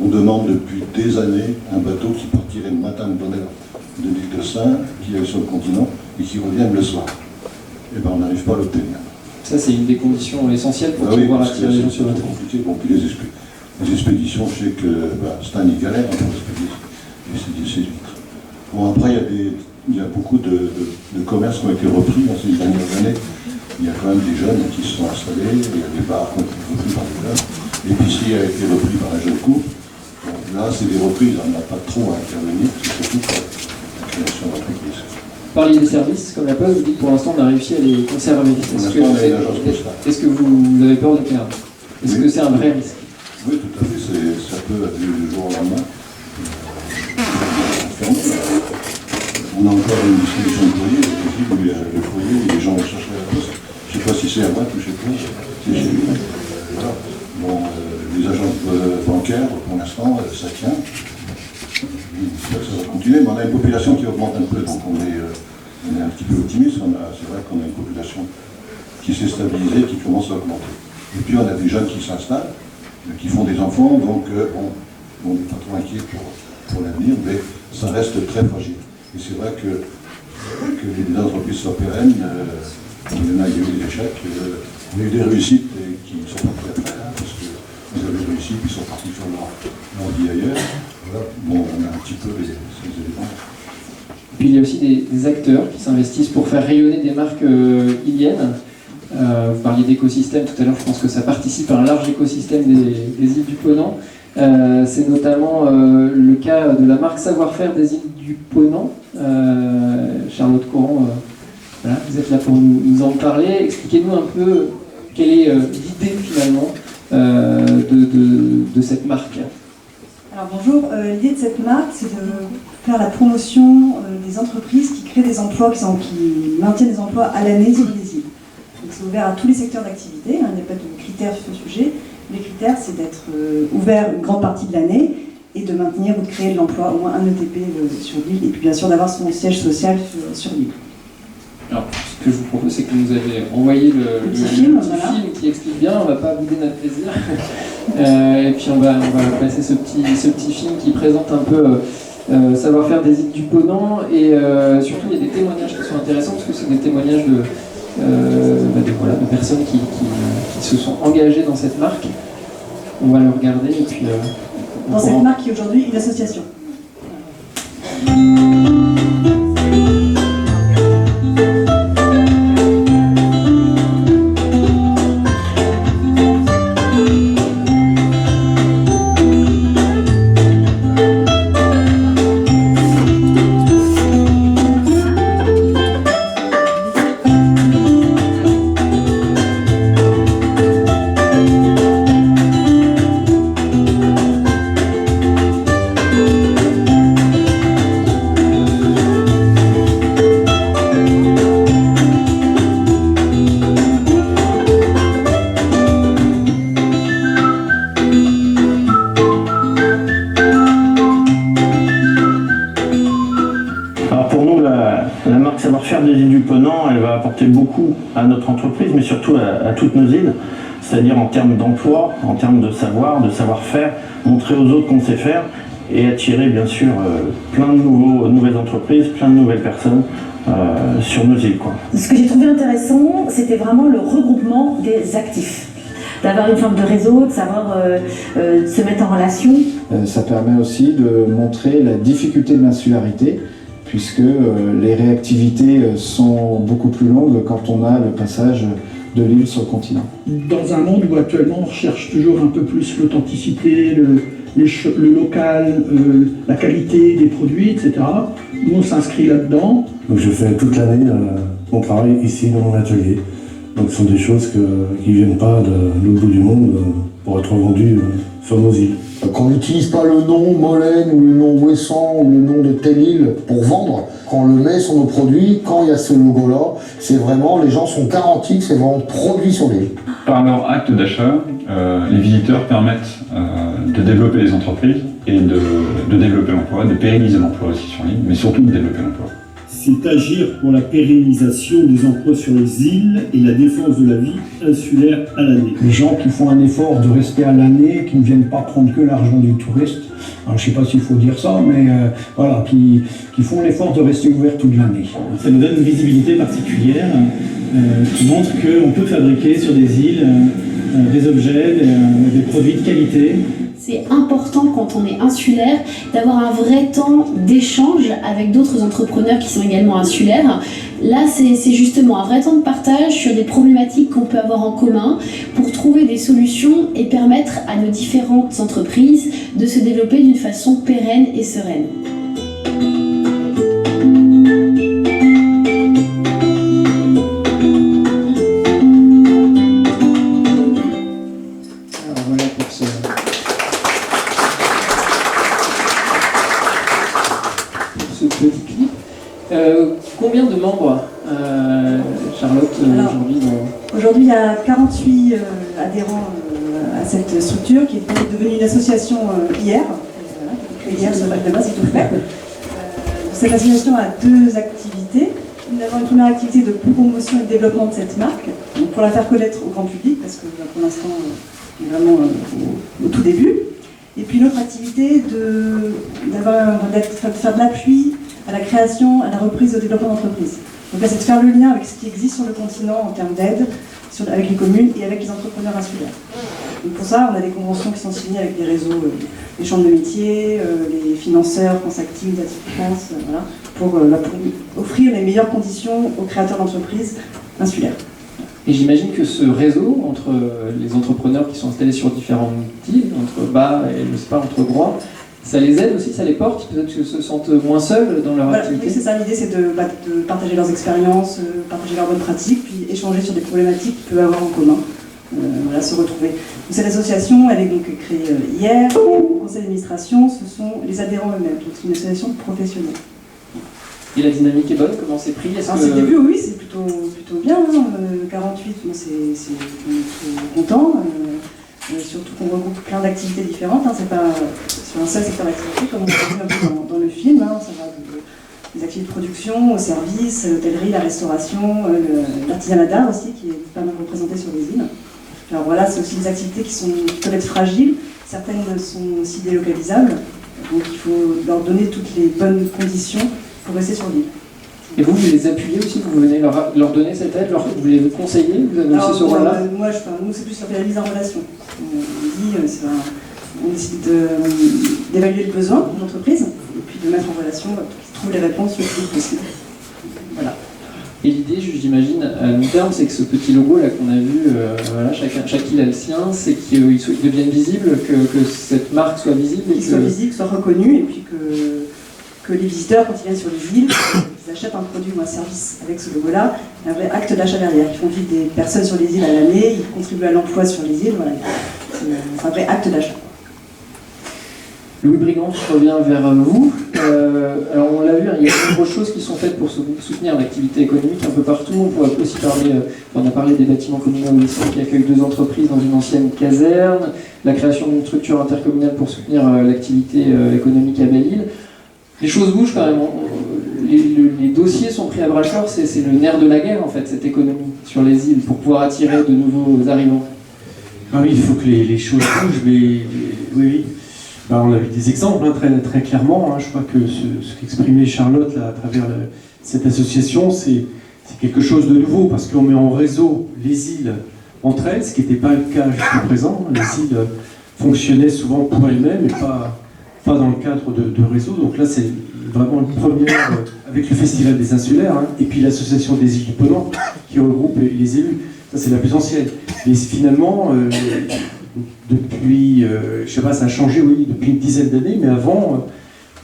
On demande depuis des années un bateau qui partirait le matin de bonne heure de l'île de Saint, qui est sur le continent, et qui revienne le soir. Et bien on n'arrive pas à l'obtenir. Ça, c'est une des conditions essentielles pour pouvoir attirer les gens sur votre île. Bon, puis les expéditions, je sais que Stan y galère pour expédier ses huîtres. Bon, après, il y a beaucoup de commerces qui ont été repris dans ces dernières années. Il y a quand même des jeunes qui se sont installés, il y a des bars qui ont été repris par des jeunes, l'épicerie a été repris par un jeune couple. Bon, là, c'est des reprises, on n'a pas trop à intervenir, c'est surtout pour la création d'entreprises. Vous parliez des services, comme la Poste, vous dites pour l'instant on a réussi à les conserver. Est-ce que vous avez peur de perdre? Est-ce que c'est un vrai risque? Oui, tout à fait, ça peut aller du jour au lendemain. On a encore une distribution de courrier, le courrier, les gens vont chercher la poste. Je ne sais pas si c'est à moi ou chez toi, c'est chez lui. Voilà. Bon, les agences bancaires, pour l'instant, ça tient. Ça va continuer, mais on a une population qui augmente un peu, donc on est un petit peu optimiste. C'est vrai qu'on a une population qui s'est stabilisée, qui commence à augmenter. Et puis on a des jeunes qui s'installent, qui font des enfants, donc on n'est pas trop inquiet pour l'avenir, mais ça reste très fragile. Et c'est vrai que les entreprises soient pérennes, il y en a eu des échecs, il y a eu des réussites qui sont pas très près, parce qu'ils avaient réussi, puis ils sont partis faire leur vie ailleurs. Voilà. Bon, on a un petit peu ces éléments. Puis il y a aussi des acteurs qui s'investissent pour faire rayonner des marques iliennes. Vous parliez d'écosystème tout à l'heure, je pense que ça participe à un large écosystème des îles du Ponant. C'est notamment le cas de la marque Savoir-faire des îles du Ponant. Charlotte Coran, voilà, vous êtes là pour nous en parler. Expliquez-nous un peu quelle est l'idée finalement de cette marque. Alors bonjour, l'idée de cette marque, c'est de faire la promotion des entreprises qui créent des emplois, qui maintiennent des emplois à l'année sur les îles. Donc c'est ouvert à tous les secteurs d'activité, il n'y a pas de critères sur ce sujet. Les critères, c'est d'être ouvert une grande partie de l'année et de maintenir ou de créer de l'emploi, au moins un ETP sur l'île, et puis bien sûr d'avoir son siège social sur l'île. Alors, ce que je vous propose, c'est que vous avez envoyé le petit film qui explique bien, on ne va pas bouder notre plaisir. Et puis on va passer ce petit film qui présente un peu savoir-faire des îles du Ponant, et surtout il y a des témoignages qui sont intéressants, parce que c'est des témoignages de personnes qui se sont engagées dans cette marque. On va le regarder et puis... dans cette marque qui est aujourd'hui une association. des îles du Ponant, elle va apporter beaucoup à notre entreprise, mais surtout à toutes nos îles, c'est-à-dire en termes d'emploi, en termes de savoir-faire, montrer aux autres qu'on sait faire, et attirer bien sûr plein de nouvelles entreprises, plein de nouvelles personnes sur nos îles, quoi. Ce que j'ai trouvé intéressant, c'était vraiment le regroupement des actifs. D'avoir une forme de réseau, de savoir se mettre en relation. Ça permet aussi de montrer la difficulté de l'insularité, puisque les réactivités sont beaucoup plus longues quand on a le passage de l'île sur le continent. Dans un monde où actuellement on recherche toujours un peu plus l'authenticité, le local, la qualité des produits, etc., nous on s'inscrit là-dedans. Donc je fais toute l'année mon travail ici dans mon atelier. Donc ce sont des choses qui ne viennent pas de l'autre bout du monde pour être vendues sur nos îles. Qu'on n'utilise pas le nom Molène ou le nom Ouessant ou le nom de telle île pour vendre, quand on le met sur nos produits, quand il y a ce logo-là, c'est vraiment, les gens sont garantis que c'est vraiment produit sur l'île. Par leur acte d'achat, les visiteurs permettent de développer les entreprises et de développer l'emploi, de pérenniser l'emploi aussi sur l'île, mais surtout de développer l'emploi. C'est agir pour la pérennisation des emplois sur les îles et la défense de la vie insulaire à l'année. Les gens qui font un effort de rester à l'année, qui ne viennent pas prendre que l'argent du touriste, alors, je ne sais pas s'il faut dire ça, mais voilà, qui font l'effort de rester ouverts toute l'année. Ça nous donne une visibilité particulière qui montre qu'on peut fabriquer sur des îles des objets, des produits de qualité. C'est important quand on est insulaire d'avoir un vrai temps d'échange avec d'autres entrepreneurs qui sont également insulaires. Là, c'est justement un vrai temps de partage sur des problématiques qu'on peut avoir en commun pour trouver des solutions et permettre à nos différentes entreprises de se développer d'une façon pérenne et sereine. Combien de membres, Charlotte, aujourd'hui Aujourd'hui, il y a 48 adhérents à cette structure qui est devenue une association hier. Voilà, hier, sur là-bas, c'est tout fait. Cette association a deux activités. Nous avons une première activité de promotion et de développement de cette marque, donc pour la faire connaître au grand public, parce que pour l'instant, on est vraiment au tout début. Et puis l'autre activité de faire de l'appui à la création, à la reprise et au développement d'entreprises. Donc là, c'est de faire le lien avec ce qui existe sur le continent en termes d'aide, avec les communes et avec les entrepreneurs insulaires. Donc pour ça, on a des conventions qui sont signées avec les réseaux, les chambres de métiers, les financeurs, France Active, Active France, voilà, pour offrir les meilleures conditions aux créateurs d'entreprises insulaires. Et j'imagine que ce réseau entre les entrepreneurs qui sont installés sur différentes îles, entre Bas et je sais pas, entre Groix, ça les aide aussi, ça les porte, peut-être qu'ils se sentent moins seuls dans leur activité. Oui, c'est ça, l'idée c'est de partager leurs expériences, partager leurs bonnes pratiques, puis échanger sur des problématiques qu'ils peuvent avoir en commun, voilà, se retrouver. Donc, cette association, elle est donc créée hier, et le conseil d'administration, ce sont les adhérents eux-mêmes, donc c'est une association professionnelle. Et la dynamique est bonne, comment c'est pris? C'est le début, oui, c'est plutôt bien, hein, 48, on est très content. Surtout qu'on regroupe plein d'activités différentes, hein, c'est pas sur un seul secteur d'activité comme on l'a vu un peu dans le film, hein, ça va des activités de production, au service, l'hôtellerie, la restauration, l'artisanat d'art aussi qui est pas mal représenté sur les îles. Alors voilà, c'est aussi des activités qui peuvent être fragiles, certaines sont aussi délocalisables, donc il faut leur donner toutes les bonnes conditions pour rester sur l'île. Et vous les appuyez aussi, vous venez leur donner cette aide, vous les conseillez, vous avez aussi ce rôle-là? Nous, c'est plus sur la mise en relation. On décide d'évaluer le besoin de l'entreprise et puis de mettre en relation pour qu'ils trouvent les réponses le plus possible. Voilà. Et l'idée, j'imagine, à long terme, c'est que ce petit logo là qu'on a vu, voilà, chaque île a le sien, c'est qu'il devienne visible, que cette marque soit visible. Qu'il soit visible, soit reconnu, et puis que les visiteurs, quand ils viennent sur les îles, ils achètent un produit ou un service avec ce logo-là, un vrai acte d'achat derrière. Ils font vivre des personnes sur les îles à l'année, ils contribuent à l'emploi sur les îles, voilà. C'est un vrai acte d'achat. Louis Brigand, je reviens vers vous. Alors on l'a vu, il y a de nombreuses choses qui sont faites pour soutenir l'activité économique un peu partout. On pourrait aussi parler, on a parlé des bâtiments communaux qui accueillent 2 entreprises dans une ancienne caserne, la création d'une structure intercommunale pour soutenir l'activité économique à Belle-Île. Les choses bougent quand même. Les dossiers sont pris à bras-le-corps, c'est le nerf de la guerre en fait, cette économie sur les îles, pour pouvoir attirer de nouveaux arrivants. Ah oui, il faut que les choses bougent, mais oui. on a vu des exemples très clairement. Je crois que ce qu'exprimait Charlotte là, à travers cette association, c'est quelque chose de nouveau parce qu'on met en réseau les îles entre elles, ce qui n'était pas le cas jusqu'à présent. Les îles fonctionnaient souvent pour elles-mêmes et pas dans le cadre de réseau. Donc là, c'est vraiment une première avec le Festival des Insulaires et puis l'association des îles du Ponant qui regroupe les élus. Ça, c'est la plus ancienne. Et finalement, depuis, je sais pas, ça a changé, oui, depuis une dizaine d'années, mais avant,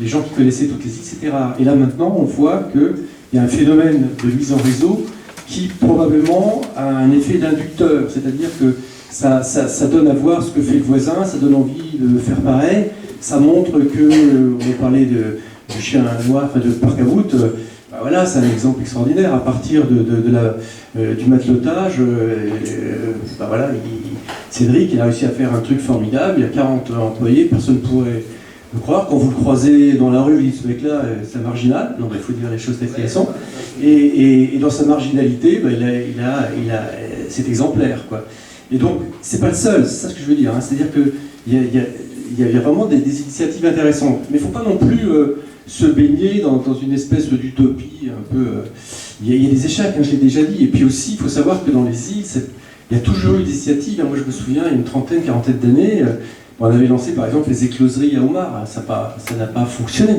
les gens qui connaissaient toutes les îles, c'était rare. Et là, maintenant, on voit qu'il y a un phénomène de mise en réseau qui, probablement, a un effet d'inducteur. C'est-à-dire que ça donne à voir ce que fait le voisin, ça donne envie de faire pareil. Ça montre que, on a parlé du chien noir, de Parc à Voûte, voilà, c'est un exemple extraordinaire. À partir du matelotage, voilà, Cédric il a réussi à faire un truc formidable. Il y a 40 employés, personne ne pourrait le croire. Quand vous le croisez dans la rue, vous dites ce mec-là, c'est un marginal. Non, il faut dire les choses telles qu'elles sont. Et dans sa marginalité, c'est exemplaire, quoi. Et donc, c'est pas le seul, c'est ça ce que je veux dire. C'est-à-dire qu'il y a vraiment des initiatives intéressantes. Mais il ne faut pas non plus se baigner dans une espèce d'utopie un peu... Il y a des échecs, je l'ai déjà dit. Et puis aussi, il faut savoir que dans les îles, il y a toujours eu des initiatives. Moi, je me souviens, il y a une trentaine, quarantaine d'années, on avait lancé par exemple les écloseries à homards. Ça n'a pas fonctionné.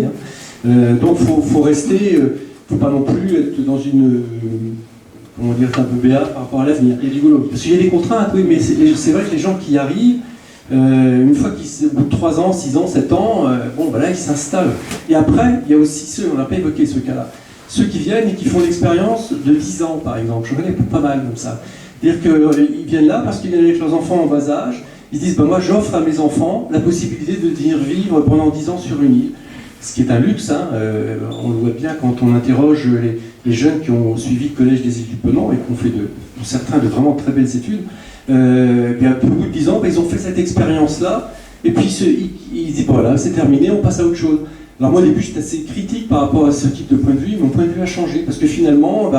Donc, il faut rester... Il ne faut pas non plus être dans une... comment dire, un peu béat par rapport à l'avenir. Il y a du boulot. Parce qu'il y a des contraintes, oui, mais c'est vrai que les gens qui y arrivent, une fois qu'ils, au bout de 3 ans, 6 ans, 7 ans, ils s'installent. Et après, il y a aussi ceux, on n'a pas évoqué ce cas-là, ceux qui viennent et qui font l'expérience de 10 ans, par exemple. Je connais pas mal comme ça. C'est-à-dire qu'ils viennent là parce qu'ils viennent avec leurs enfants en bas âge. Ils disent, moi j'offre à mes enfants la possibilité de venir vivre pendant 10 ans sur une île. Ce qui est un luxe, on le voit bien quand on interroge les jeunes qui ont suivi le collège des îles du Ponant et qui ont fait pour certains de vraiment très belles études. Bien, au bout de 10 ans, ils ont fait cette expérience-là, et puis ils disent, voilà, c'est terminé, on passe à autre chose. Alors moi, au début, j'étais assez critique par rapport à ce type de point de vue, mais mon point de vue a changé, parce que finalement,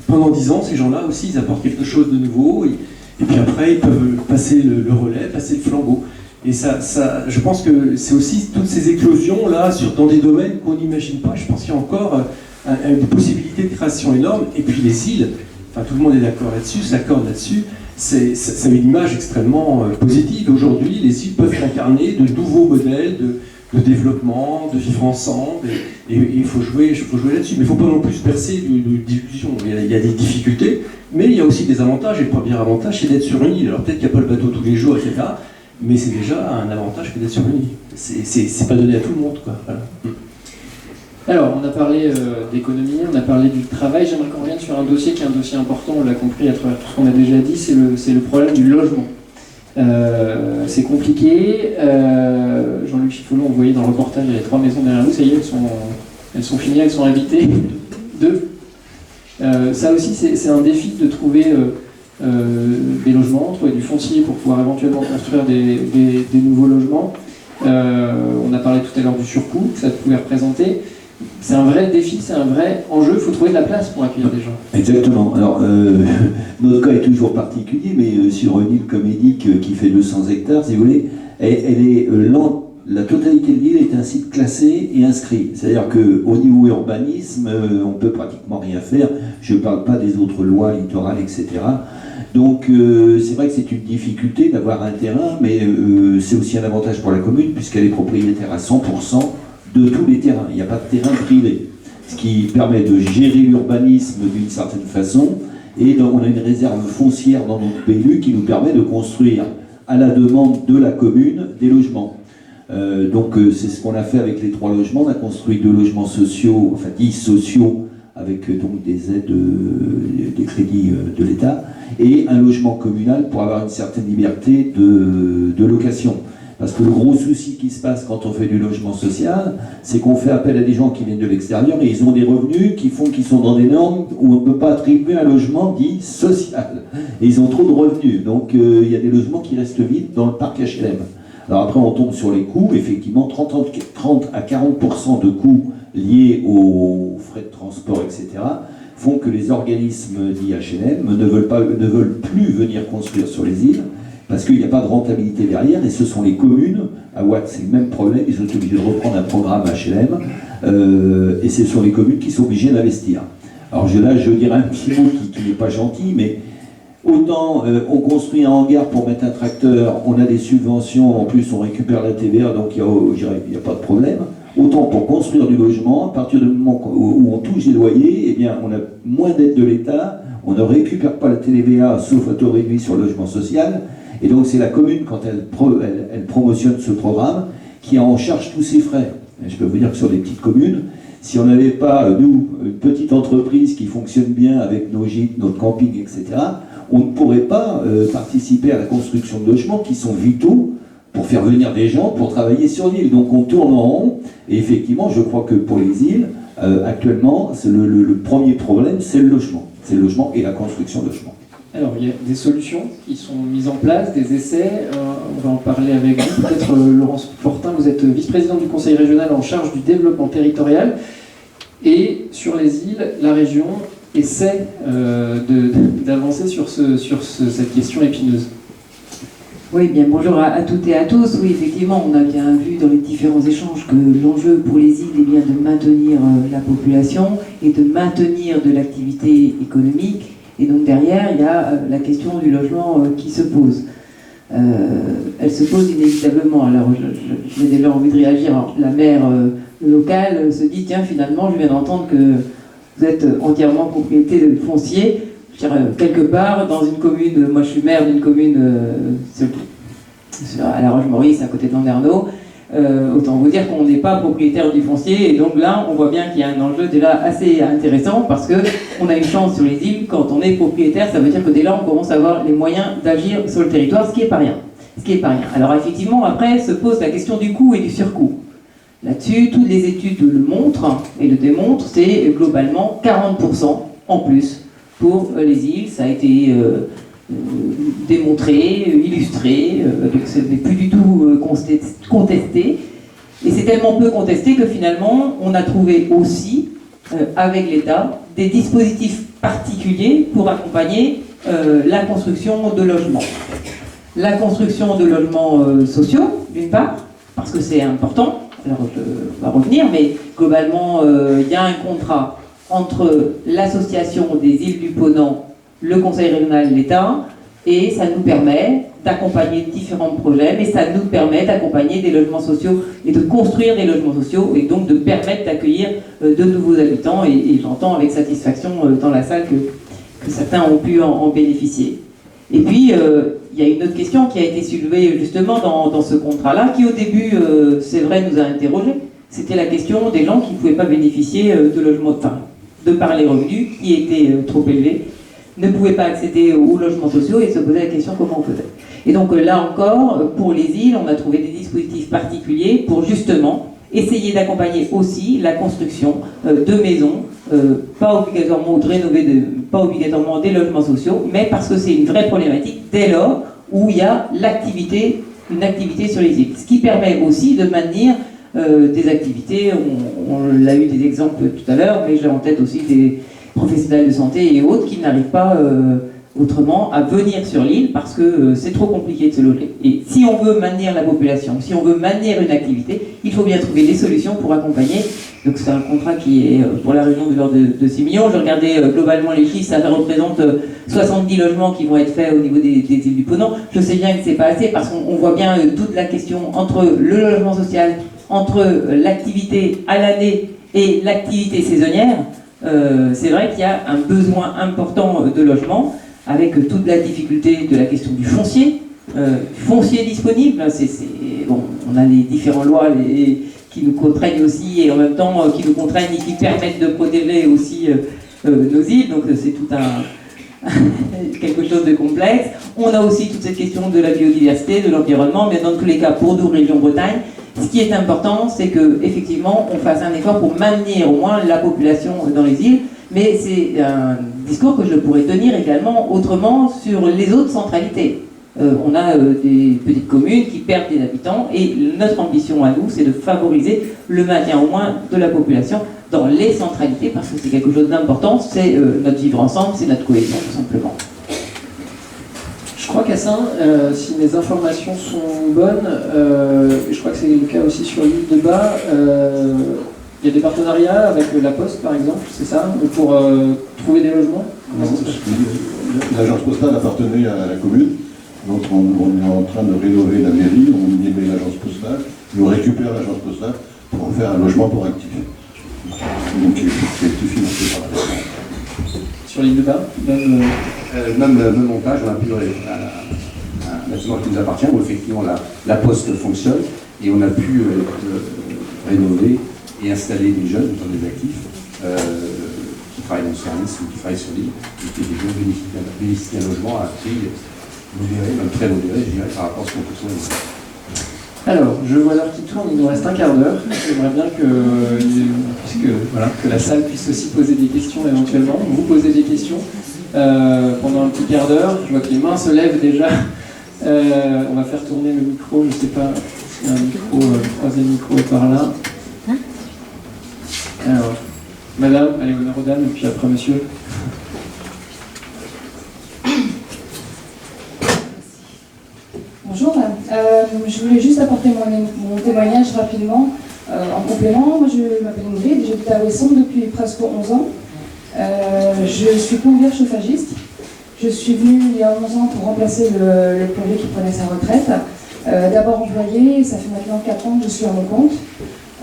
pendant 10 ans, ces gens-là aussi, ils apportent quelque chose de nouveau, et puis après, ils peuvent passer le relais, passer le flambeau. Et ça, je pense que c'est aussi toutes ces éclosions-là, dans des domaines qu'on n'imagine pas. Je pense qu'il y a encore des possibilités de création énormes, et puis les îles, tout le monde est d'accord là-dessus, s'accorde là-dessus. Ça a une image extrêmement positive. Aujourd'hui, les îles peuvent incarner de nouveaux modèles de développement, de vivre ensemble, et il faut jouer là-dessus. Mais il ne faut pas non plus se bercer d'illusions. Il y a des difficultés, mais il y a aussi des avantages, et le premier avantage, c'est d'être sur une île. Alors peut-être qu'il n'y a pas le bateau tous les jours, etc., mais c'est déjà un avantage que d'être sur une île. C'est pas donné à tout le monde, quoi. Voilà. Alors, on a parlé d'économie, on a parlé du travail. J'aimerais qu'on revienne sur un dossier qui est un dossier important, on l'a compris à travers tout ce qu'on a déjà dit, c'est le problème du logement. C'est compliqué. Jean-Luc Chiffolot, on voyait dans le reportage, il y a 3 maisons derrière nous, ça y est, elles sont finies, elles sont habitées. 2. Ça aussi, c'est un défi de trouver des logements, trouver du foncier pour pouvoir éventuellement construire des nouveaux logements. On a parlé tout à l'heure du surcoût que ça pouvait représenter. C'est un vrai défi, c'est un vrai enjeu, il faut trouver de la place pour accueillir des gens. Exactement. Alors, notre cas est toujours particulier, mais sur une île comme Edic qui fait 200 hectares, si vous voulez, la totalité de l'île est un site classé et inscrit. C'est-à-dire qu'au niveau urbanisme, on ne peut pratiquement rien faire. Je ne parle pas des autres lois littorales, etc. Donc c'est vrai que c'est une difficulté d'avoir un terrain, mais c'est aussi un avantage pour la commune, puisqu'elle est propriétaire à 100% de tous les terrains. Il n'y a pas de terrain privé. Ce qui permet de gérer l'urbanisme d'une certaine façon, et donc on a une réserve foncière dans notre PLU qui nous permet de construire à la demande de la commune des logements. Donc c'est ce qu'on a fait avec les 3 logements. On a construit 2 logements sociaux, enfin 10 sociaux, avec donc des aides, des crédits de l'État, et un logement communal pour avoir une certaine liberté de location. Parce que le gros souci qui se passe quand on fait du logement social, c'est qu'on fait appel à des gens qui viennent de l'extérieur et ils ont des revenus qui font qu'ils sont dans des normes où on ne peut pas attribuer un logement dit social. Et ils ont trop de revenus. Donc il y a des logements qui restent vides dans le parc HLM. Alors après on tombe sur les coûts, effectivement 30 à 40% de coûts liés aux frais de transport, etc., font que les organismes dits HLM ne veulent plus venir construire sur les îles parce qu'il n'y a pas de rentabilité derrière, et ce sont les communes, à Watt c'est le même problème, ils sont obligés de reprendre un programme HLM, et ce sont les communes qui sont obligées d'investir. Alors là je dirais un petit mot qui n'est pas gentil, mais autant on construit un hangar pour mettre un tracteur, on a des subventions, en plus on récupère la TVA, donc il n'y a pas de problème. Autant pour construire du logement, à partir du moment où on touche des loyers, eh bien on a moins d'aide de l'État, on ne récupère pas la TVA sauf à taux réduit sur le logement social, et donc c'est la commune, quand elle promotionne ce programme, qui en charge tous ses frais. Et je peux vous dire que sur les petites communes, si on n'avait pas, nous, une petite entreprise qui fonctionne bien avec nos gîtes, notre camping, etc., on ne pourrait pas participer à la construction de logements qui sont vitaux pour faire venir des gens pour travailler sur l'île. Donc on tourne en rond, et effectivement, je crois que pour les îles, actuellement, le premier problème, c'est le logement. C'est le logement et la construction de logements. Alors, il y a des solutions qui sont mises en place, des essais. On va en parler avec vous. Peut-être Laurence Fortin, vous êtes vice-présidente du Conseil régional en charge du développement territorial. Et sur les îles, la région essaie d'avancer sur cette question épineuse. Oui, bien bonjour à toutes et à tous. Oui, effectivement, on a bien vu dans les différents échanges que l'enjeu pour les îles est bien de maintenir la population et de maintenir de l'activité économique. Et donc derrière, il y a la question du logement qui se pose. Elle se pose inévitablement. Alors, j'ai déjà envie de réagir. Alors, la maire locale se dit, tiens, finalement, je viens d'entendre que vous êtes entièrement propriété de foncier. Je dirais, quelque part, dans une commune, moi je suis maire d'une commune à la Roche-Maurice, à côté de Landerneau, autant vous dire qu'on n'est pas propriétaire du foncier, et donc là, on voit bien qu'il y a un enjeu déjà assez intéressant, parce qu'on a une chance sur les îles, quand on est propriétaire, ça veut dire que dès là, on commence à avoir les moyens d'agir sur le territoire, ce qui n'est pas rien. Alors effectivement, après, se pose la question du coût et du surcoût. Là-dessus, toutes les études le montrent, et le démontrent, c'est globalement 40% en plus pour les îles. Ça a été démontré, illustré, donc ce n'est plus du tout contesté. Et c'est tellement peu contesté que finalement, on a trouvé aussi, avec l'État, des dispositifs particuliers pour accompagner la construction de logements. La construction de logements sociaux, d'une part, parce que c'est important. Alors, on va revenir, mais globalement, il y a un contrat entre l'association des îles du Ponant, le Conseil régional et l'État, et ça nous permet d'accompagner différents projets, mais ça nous permet d'accompagner des logements sociaux et de construire des logements sociaux, et donc de permettre d'accueillir de nouveaux habitants, et j'entends avec satisfaction dans la salle que certains ont pu en bénéficier. Et puis, il y a une autre question qui a été soulevée justement dans ce contrat-là, qui au début, c'est vrai, nous a interrogés. C'était la question des gens qui ne pouvaient pas bénéficier de logements, enfin, de par les revenus qui étaient trop élevés, ne pouvaient pas accéder aux logements sociaux et se posaient la question comment on faisait. Et donc là encore, pour les îles, on a trouvé des dispositifs particuliers pour justement essayer d'accompagner aussi la construction de maisons, pas obligatoirement de rénover, pas obligatoirement des logements sociaux, mais parce que c'est une vraie problématique dès lors où il y a une activité sur les îles. Ce qui permet aussi de maintenir des activités, on l'a eu des exemples tout à l'heure, mais j'ai en tête aussi des professionnels de santé et autres qui n'arrivent pas autrement à venir sur l'île parce que c'est trop compliqué de se loger. Et si on veut maintenir la population, si on veut maintenir une activité, il faut bien trouver des solutions pour accompagner. Donc c'est un contrat qui est pour la région de l'ordre de 6 millions. Je regardais globalement les chiffres, ça représente 70 logements qui vont être faits au niveau des îles du Ponant. Je sais bien que c'est pas assez parce qu'on voit bien toute la question entre le logement social, entre l'activité à l'année et l'activité saisonnière. C'est vrai qu'il y a un besoin important de logement, avec toute la difficulté de la question du foncier disponible. Bon, on a les différentes lois qui nous contraignent aussi, et en même temps qui nous contraignent et qui permettent de protéger aussi nos îles, donc c'est tout quelque chose de complexe. On a aussi toute cette question de la biodiversité, de l'environnement, mais dans tous les cas, pour nous, Région Bretagne, ce qui est important, c'est qu'effectivement, on fasse un effort pour maintenir au moins la population dans les îles, mais c'est un discours que je pourrais tenir également autrement sur les autres centralités. On a des petites communes qui perdent des habitants, et notre ambition à nous, c'est de favoriser le maintien au moins de la population dans les centralités, parce que c'est quelque chose d'important, c'est notre vivre ensemble, c'est notre cohésion, tout simplement. Je crois qu'à Saint, si mes informations sont bonnes, je crois que c'est le cas aussi sur l'île de Bas, il y a des partenariats avec la Poste par exemple, c'est ça, pour trouver des logements? L'agence postale appartenait à la commune, donc on est en train de rénover la mairie, on y met l'agence postale, et on récupère l'agence postale pour en faire un logement pour actifs. Donc qui a été financé par la mairie. Sur l'île de Bas, même montage, on a pu un bâtiment qui nous appartient, où effectivement la poste fonctionne, et on a pu rénover et installer des jeunes, dans des actifs, qui travaillent dans le service ou qui travaillent sur l'île, et qui bénéficient d'un logement à prix modéré, même très modéré, je dirais, par rapport à ce qu'on peut trouver. alors, je vois l'heure qui tourne, il nous reste un quart d'heure. J'aimerais bien que la salle puisse aussi poser des questions éventuellement. Vous posez des questions pendant un petit quart d'heure. Je vois que les mains se lèvent déjà. On va faire tourner le micro, je ne sais pas s'il y a un micro, troisième micro par là. Alors, madame, allez, honneur aux dames, et puis après monsieur. Bonjour, je voulais juste apporter mon témoignage rapidement en complément. Moi je m'appelle Ingrid, j'habite à Ouessant depuis presque 11 ans. Je suis plombière chauffagiste. Je suis venue il y a 11 ans pour remplacer le plombier qui prenait sa retraite. D'abord employée, ça fait maintenant 4 ans que je suis à mon compte.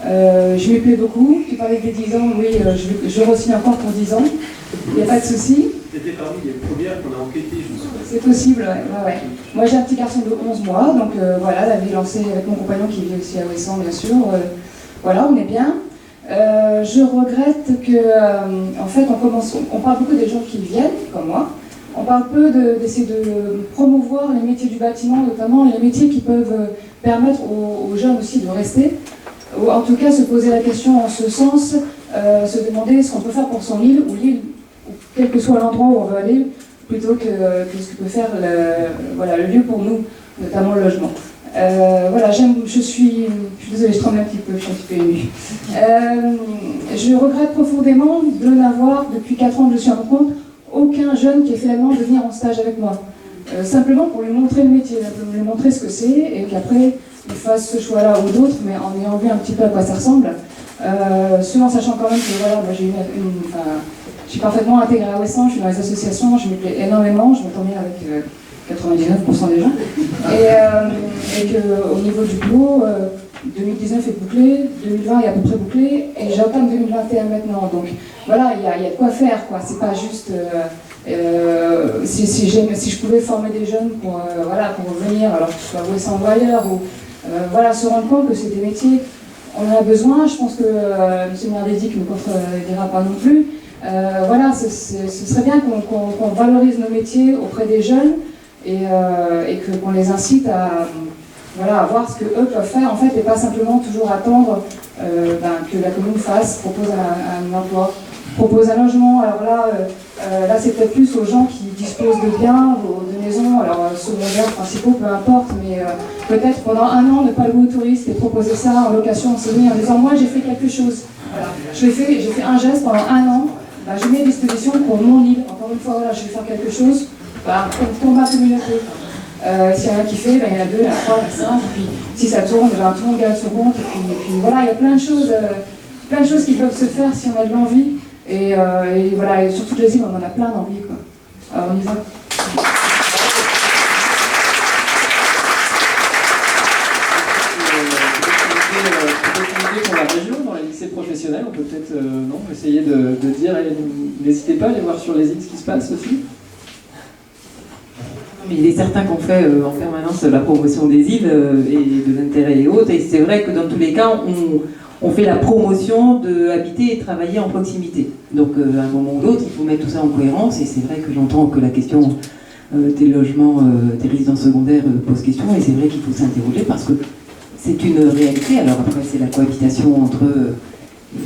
Je lui plais beaucoup. Tu parlais des 10 ans, oui, je re-signe encore pour 10 ans. Il n'y a pas de souci. C'était parmi les premières qu'on a enquêtées, je me souviens. C'est possible, ouais. Moi j'ai un petit garçon de 11 mois, donc voilà, la vie lancée avec mon compagnon qui vit aussi à Ouessant, bien sûr. Voilà, on est bien. Je regrette que, en fait, on parle beaucoup des gens qui viennent, comme moi. On parle peu d'essayer de promouvoir les métiers du bâtiment, notamment les métiers qui peuvent permettre aux jeunes aussi de rester, ou en tout cas se poser la question en ce sens, se demander ce qu'on peut faire pour son île, ou l'île, quel que soit l'endroit où on veut aller, plutôt que ce que peut faire le lieu pour nous, notamment le logement. Voilà, je suis désolée, je tremble un petit peu, je suis un petit peu émue. Je regrette profondément de n'avoir, depuis 4 ans que je suis à mon compte, aucun jeune qui ait fait la demande de venir en stage avec moi. Simplement pour lui montrer le métier, pour lui montrer ce que c'est, et qu'après il fasse ce choix-là ou d'autres, mais en ayant vu un petit peu à quoi ça ressemble. Souvent sachant quand même que voilà, moi je suis parfaitement intégrée à Ouessant, je suis dans les associations, je me plais énormément, je m'entends bien avec 99% des gens. Et qu'au niveau du boulot, 2019 est bouclé, 2020 est à peu près bouclé, et j'entame 2021 maintenant. Donc voilà, il y a de quoi faire, quoi. C'est pas juste... si je pouvais former des jeunes pour venir, alors que ce soit à Ouessant ou ailleurs, ou se rendre compte que c'est des métiers, on en a besoin. Je pense que M. Merdédic ne me contredira pas non plus. Ce serait bien qu'on valorise nos métiers auprès des jeunes et qu'on les incite à voir ce qu'eux peuvent faire en fait, et pas simplement toujours attendre que la commune propose un emploi, propose un logement. Alors là c'est peut-être plus aux gens qui disposent de biens, de maisons, alors secondaires, principaux, peu importe, mais peut-être pendant 1 an ne pas louer aux touristes et proposer ça en location, en souvenir, en disant moi j'ai fait quelque chose, voilà. J'ai fait un geste pendant 1 an. Je mets à disposition pour mon île. Encore une fois, je vais faire quelque chose pour ma communauté. S'il y en a qui fait, il y en a 2, il y en a 3, il y en a 5. Et puis si ça tourne, tout le monde garde son compte. Et puis voilà, il y a plein de choses qui peuvent se faire si on a de l'envie. Et sur toutes les îles, on en a plein d'envie. Alors on y va. Pour la région, dans les lycées professionnels, on peut peut-être essayer de dire, n'hésitez pas à aller voir sur les îles ce qui se passe aussi. Mais il est certain qu'on fait en permanence la promotion des îles et de l'intérêt et autres, et c'est vrai que dans tous les cas, on fait la promotion d'habiter et travailler en proximité. Donc à un moment ou l'autre, il faut mettre tout ça en cohérence, et c'est vrai que j'entends que la question des logements, des résidences secondaires pose question, et c'est vrai qu'il faut s'interroger parce que c'est une réalité. Alors après, c'est la cohabitation entre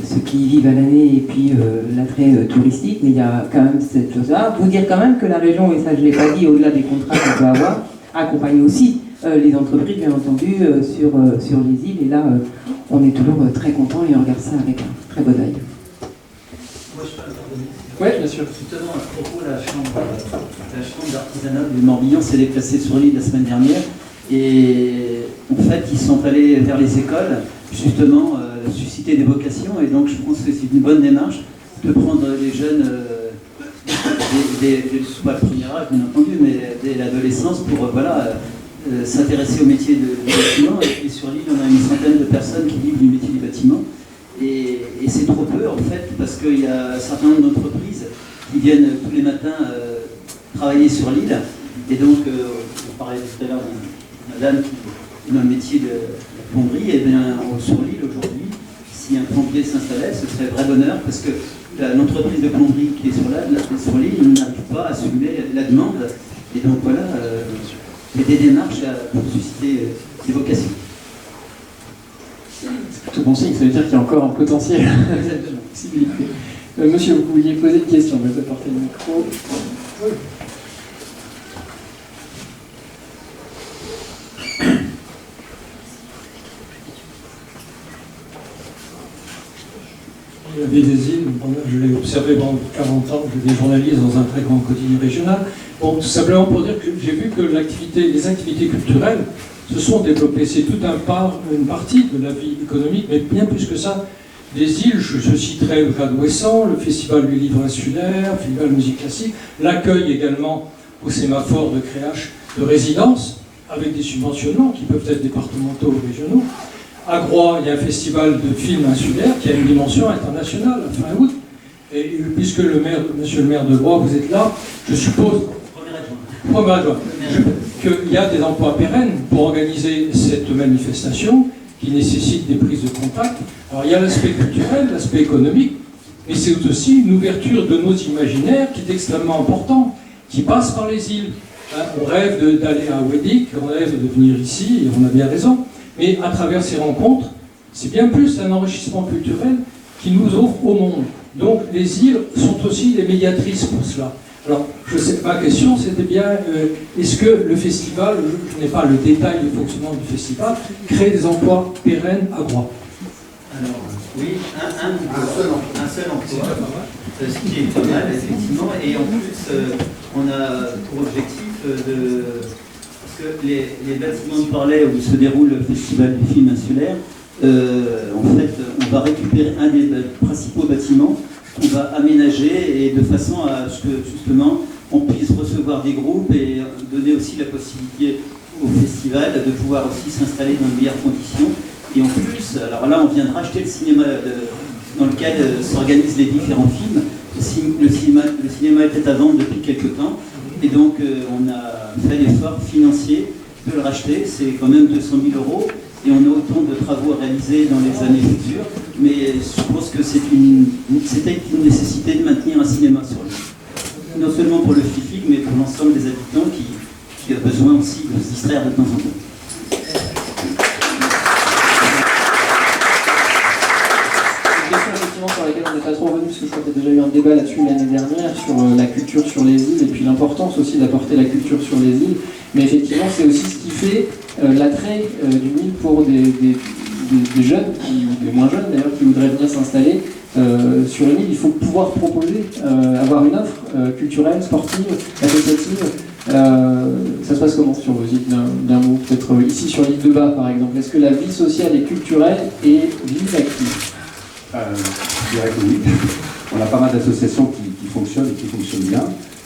ceux qui y vivent à l'année et puis l'attrait touristique, mais il y a quand même cette chose-là. Vous dire quand même que la région, et ça je ne l'ai pas dit, au-delà des contrats qu'on peut avoir, accompagne aussi les entreprises, bien entendu, sur les îles. Et là, on est toujours très contents et on regarde ça avec un très bon œil. Moi, je peux intervenir. Oui, bien sûr. Justement, à propos, la chambre d'artisanat du Morbihan s'est déplacée sur l'île la semaine dernière. Et en fait, ils sont allés vers les écoles, justement, susciter des vocations. Et donc, je pense que c'est une bonne démarche de prendre les jeunes, pas le premier âge, bien entendu, mais dès l'adolescence, pour s'intéresser au métier du bâtiment. Et sur l'île, on a une centaine de personnes qui vivent du métier du bâtiment. Et c'est trop peu, en fait, parce qu'il y a un certain nombre d'entreprises qui viennent tous les matins travailler sur l'île. Et donc, on parlait tout à l'heure d'une madame qui est dans le métier de la plomberie. Et bien, sur l'île, aujourd'hui, si un plombier s'installait, ce serait vrai bonheur, parce que l'entreprise de plomberie qui est sur l'île n'arrive pas à assumer la demande. Et donc, voilà, il y a des démarches pour susciter des vocations. C'est plutôt bon signe, ça veut dire qu'il y a encore un potentiel. Monsieur, vous vouliez poser une question, vous apportez le micro. Oui. La vie des îles, je l'ai observé pendant 40 ans, j'étais journaliste dans un très grand quotidien régional. Bon, tout simplement pour dire que j'ai vu que les activités culturelles se sont développées. C'est tout une partie de la vie économique, mais bien plus que ça. Des îles, je citerai le cas de Ouessant, le festival du livre insulaire, le festival de musique classique, l'accueil également au sémaphore de créage de résidences, avec des subventionnements qui peuvent être départementaux ou régionaux. À Groix, il y a un festival de films insulaires qui a une dimension internationale, fin août. Et puisque monsieur le maire de Groix, vous êtes là, je suppose, qu'il y a des emplois pérennes pour organiser cette manifestation qui nécessite des prises de contact. Alors il y a l'aspect culturel, l'aspect économique, mais c'est aussi une ouverture de nos imaginaires qui est extrêmement important, qui passe par les îles. On rêve d'aller à Ouédic, on rêve de venir ici, et on a bien raison. Mais à travers ces rencontres, c'est bien plus un enrichissement culturel qui nous ouvre au monde. Donc les îles sont aussi les médiatrices pour cela. Alors, je sais, ma question c'était bien, est-ce que le festival, je n'ai pas le détail du fonctionnement du festival, crée des emplois pérennes à Groix? Alors, oui, un seul emploi, ce qui est pas mal, effectivement, et en plus, on a pour objectif de... Parce que les bâtiments de Parley où se déroule le festival du film insulaire, en fait, on va récupérer un des principaux bâtiments qu'on va aménager et de façon à ce que, justement, on puisse recevoir des groupes et donner aussi la possibilité au festival de pouvoir aussi s'installer dans de meilleures conditions. Et en plus, alors là, on vient de racheter le cinéma dans lequel s'organisent les différents films. Le cinéma était à vendre depuis quelques temps. Et donc, on a fait l'effort financier de le racheter. C'est quand même 200 000 €. Et on a autant de travaux à réaliser dans les années futures. Mais je pense que c'était une nécessité de maintenir un cinéma sur l'île. Non seulement pour le FIFIC, mais pour l'ensemble des habitants qui a besoin aussi de se distraire de temps en temps. Sur laquelle on n'est pas trop revenu, parce que je crois qu'il y a déjà eu un débat là-dessus l'année dernière sur la culture sur les îles et puis l'importance aussi d'apporter la culture sur les îles. Mais effectivement, c'est aussi ce qui fait l'attrait d'une île pour des jeunes, ou des moins jeunes d'ailleurs, qui voudraient venir s'installer sur une île. Il faut pouvoir proposer, avoir une offre culturelle, sportive, associative. Ça se passe comment sur vos îles d'un mot? Peut-être ici sur l'île de Bas par exemple. Est-ce que la vie sociale et culturelle est vive active? Je dirais que oui. On a pas mal d'associations qui fonctionnent et qui fonctionnent bien.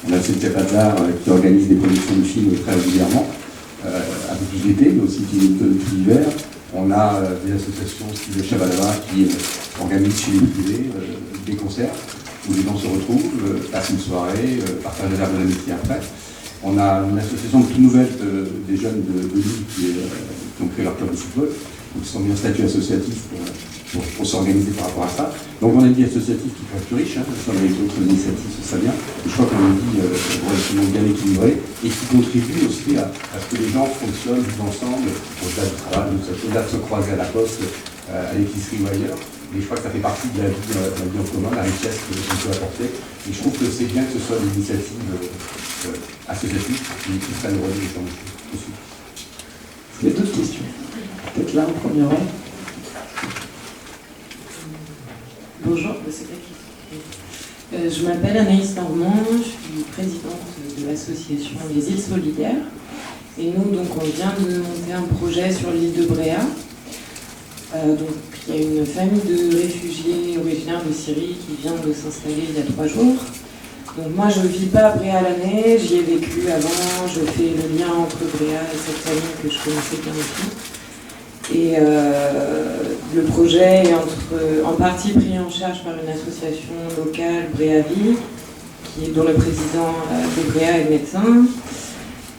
On a le Septième Bazar qui organise des productions de films très régulièrement, un peu plus l'été, mais aussi tout l'hiver. On a des associations style le Chabalava qui organisent chez les privés des concerts où les gens se retrouvent, passent une soirée, partagent l'heure de l'amitié après. On a une association toute nouvelle des jeunes de Lille qui ont créé leur club de football, donc ils sont mis en statut associatif pour s'organiser par rapport à ça. Donc on a une vie associative qui peut être plus riche, sur avec d'autres initiatives, ce serait bien. Je crois qu'on a une vie relativement bien équilibrée et qui contribue aussi à ce que les gens fonctionnent tous ensemble, au-delà du travail, au-delà de se croiser à la poste, à l'épicerie ou ailleurs. Mais je crois que ça fait partie de la vie en commun, la richesse qu'on peut apporter. Et je trouve que c'est bien que ce soit des initiatives associatives qui prennent le relais des gens aussi. Il y a d'autres questions? Peut-être là, en premier rang. Bonjour, c'est Je m'appelle Anaïs Normand, je suis présidente de l'association Les Îles Solidaires. Et nous, donc, on vient de monter un projet sur l'île de Bréa. Donc, il y a une famille de réfugiés originaires de Syrie qui vient de s'installer il y a 3 jours. Donc moi, je ne vis pas à Bréa l'année, j'y ai vécu avant, je fais le lien entre Bréa et cette famille que je connaissais bien aussi. Et le projet est en partie pris en charge par une association locale, Bréaville, dont le président de Bréa est médecin.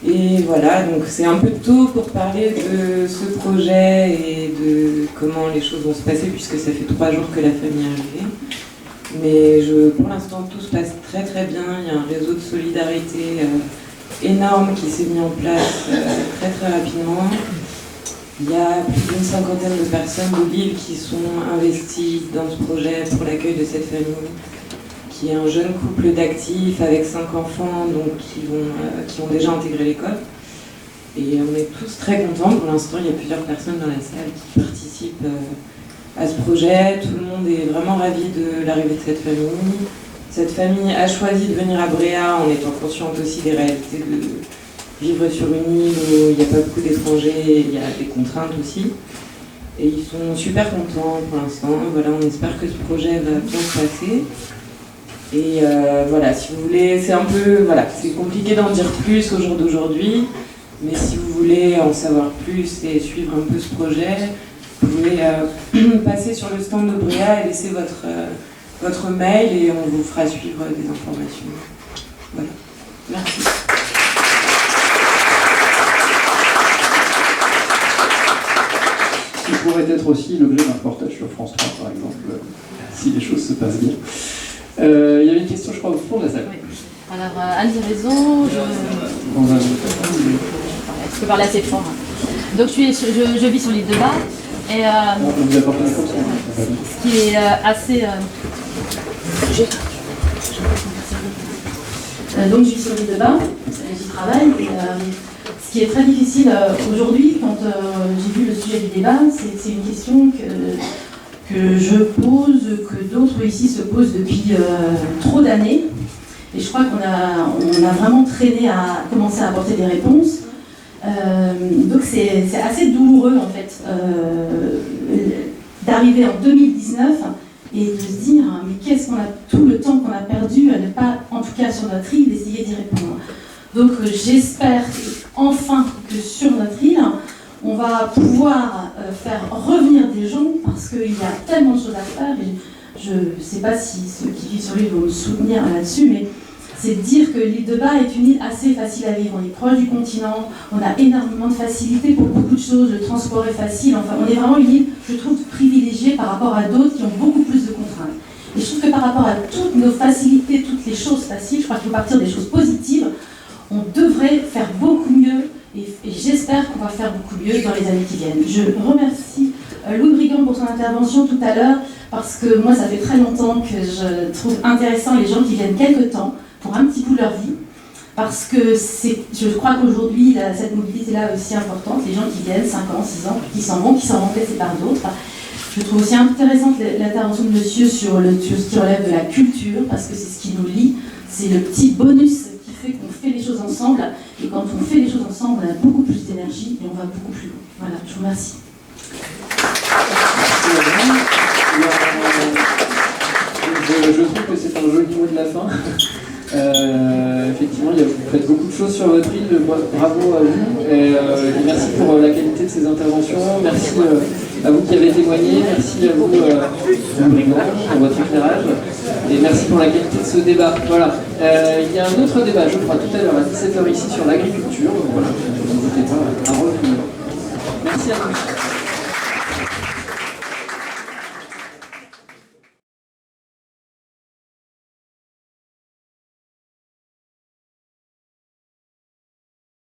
Et voilà, donc c'est un peu tôt pour parler de ce projet et de comment les choses vont se passer, puisque ça fait 3 jours que la famille est arrivée. Mais pour l'instant, tout se passe très très bien. Il y a un réseau de solidarité énorme qui s'est mis en place très très rapidement. Il y a plus d'une 50aine de personnes de l'île qui sont investies dans ce projet pour l'accueil de cette famille, qui est un jeune couple d'actifs avec 5 enfants donc, qui ont déjà intégré l'école. Et on est tous très contents. Pour l'instant, il y a plusieurs personnes dans la salle qui participent à ce projet. Tout le monde est vraiment ravi de l'arrivée de cette famille. Cette famille a choisi de venir à Bréa en étant consciente aussi des réalités de vivre sur une île où il n'y a pas beaucoup d'étrangers et il y a des contraintes aussi. Et ils sont super contents pour l'instant. Voilà, on espère que ce projet va bien se passer. Et voilà, si vous voulez, c'est un peu, voilà, c'est compliqué d'en dire plus au jour d'aujourd'hui, mais si vous voulez en savoir plus et suivre un peu ce projet, vous pouvez passer sur le stand de Bréa et laisser votre mail et on vous fera suivre des informations. Voilà, merci. Ce qui pourrait être aussi l'objet d'un reportage sur France 3, par exemple, si les choses se passent bien. Il y avait une question, je crois, au fond de la salle. Oui. Alors, Anne Zéraison, je peux parler assez fort. Donc, je vis sur l'île de Bas. Et on vous apporte une réponse. Ce qui est assez... donc, je vis sur l'île de Bas, j'y travaille. Et, ce qui est très difficile aujourd'hui, quand j'ai vu le sujet du débat, c'est une question que je pose, que d'autres ici se posent depuis trop d'années. Et je crois qu'on a vraiment traîné à commencer à apporter des réponses. Donc c'est assez douloureux en fait d'arriver en 2019 et de se dire mais qu'est-ce qu'on a tout le temps qu'on a perdu à ne pas, en tout cas sur notre île, essayer d'y répondre. Donc j'espère enfin que sur notre île, on va pouvoir faire revenir des gens parce qu'il y a tellement de choses à faire et je ne sais pas si ceux qui vivent sur l'île vont me soutenir là-dessus, mais c'est de dire que l'île de Bas est une île assez facile à vivre. On est proche du continent, on a énormément de facilité pour beaucoup de choses, le transport est facile, enfin on est vraiment une île, je trouve, privilégiée par rapport à d'autres qui ont beaucoup plus de contraintes. Et je trouve que par rapport à toutes nos facilités, toutes les choses faciles, je crois qu'il faut partir des choses positives, on devrait faire beaucoup mieux et j'espère qu'on va faire beaucoup mieux dans les années qui viennent. Je remercie Louis Brigand pour son intervention tout à l'heure parce que moi ça fait très longtemps que je trouve intéressant les gens qui viennent quelque temps pour un petit bout de leur vie parce que je crois qu'aujourd'hui cette mobilité-là est aussi importante, les gens qui viennent 5 ans, 6 ans, qui s'en vont remplacés par d'autres. Je trouve aussi intéressante l'intervention de monsieur sur ce qui relève de la culture parce que c'est ce qui nous lie, c'est le petit bonus qui fait qu'on fait les choses ensemble et quand on fait les choses ensemble on a beaucoup plus d'énergie et on va beaucoup plus loin. Voilà, je vous remercie. Je trouve que c'est un joli mot de la fin. Effectivement, vous faites beaucoup de choses sur votre île, bravo à vous et merci pour la qualité de ces interventions, merci à vous qui avez témoigné, merci à vous pour votre éclairage et merci pour la qualité de ce débat. Voilà. Il y a un autre débat, je crois, tout à l'heure à 17h ici sur l'agriculture, donc voilà, n'hésitez pas à revenir. Merci à tous.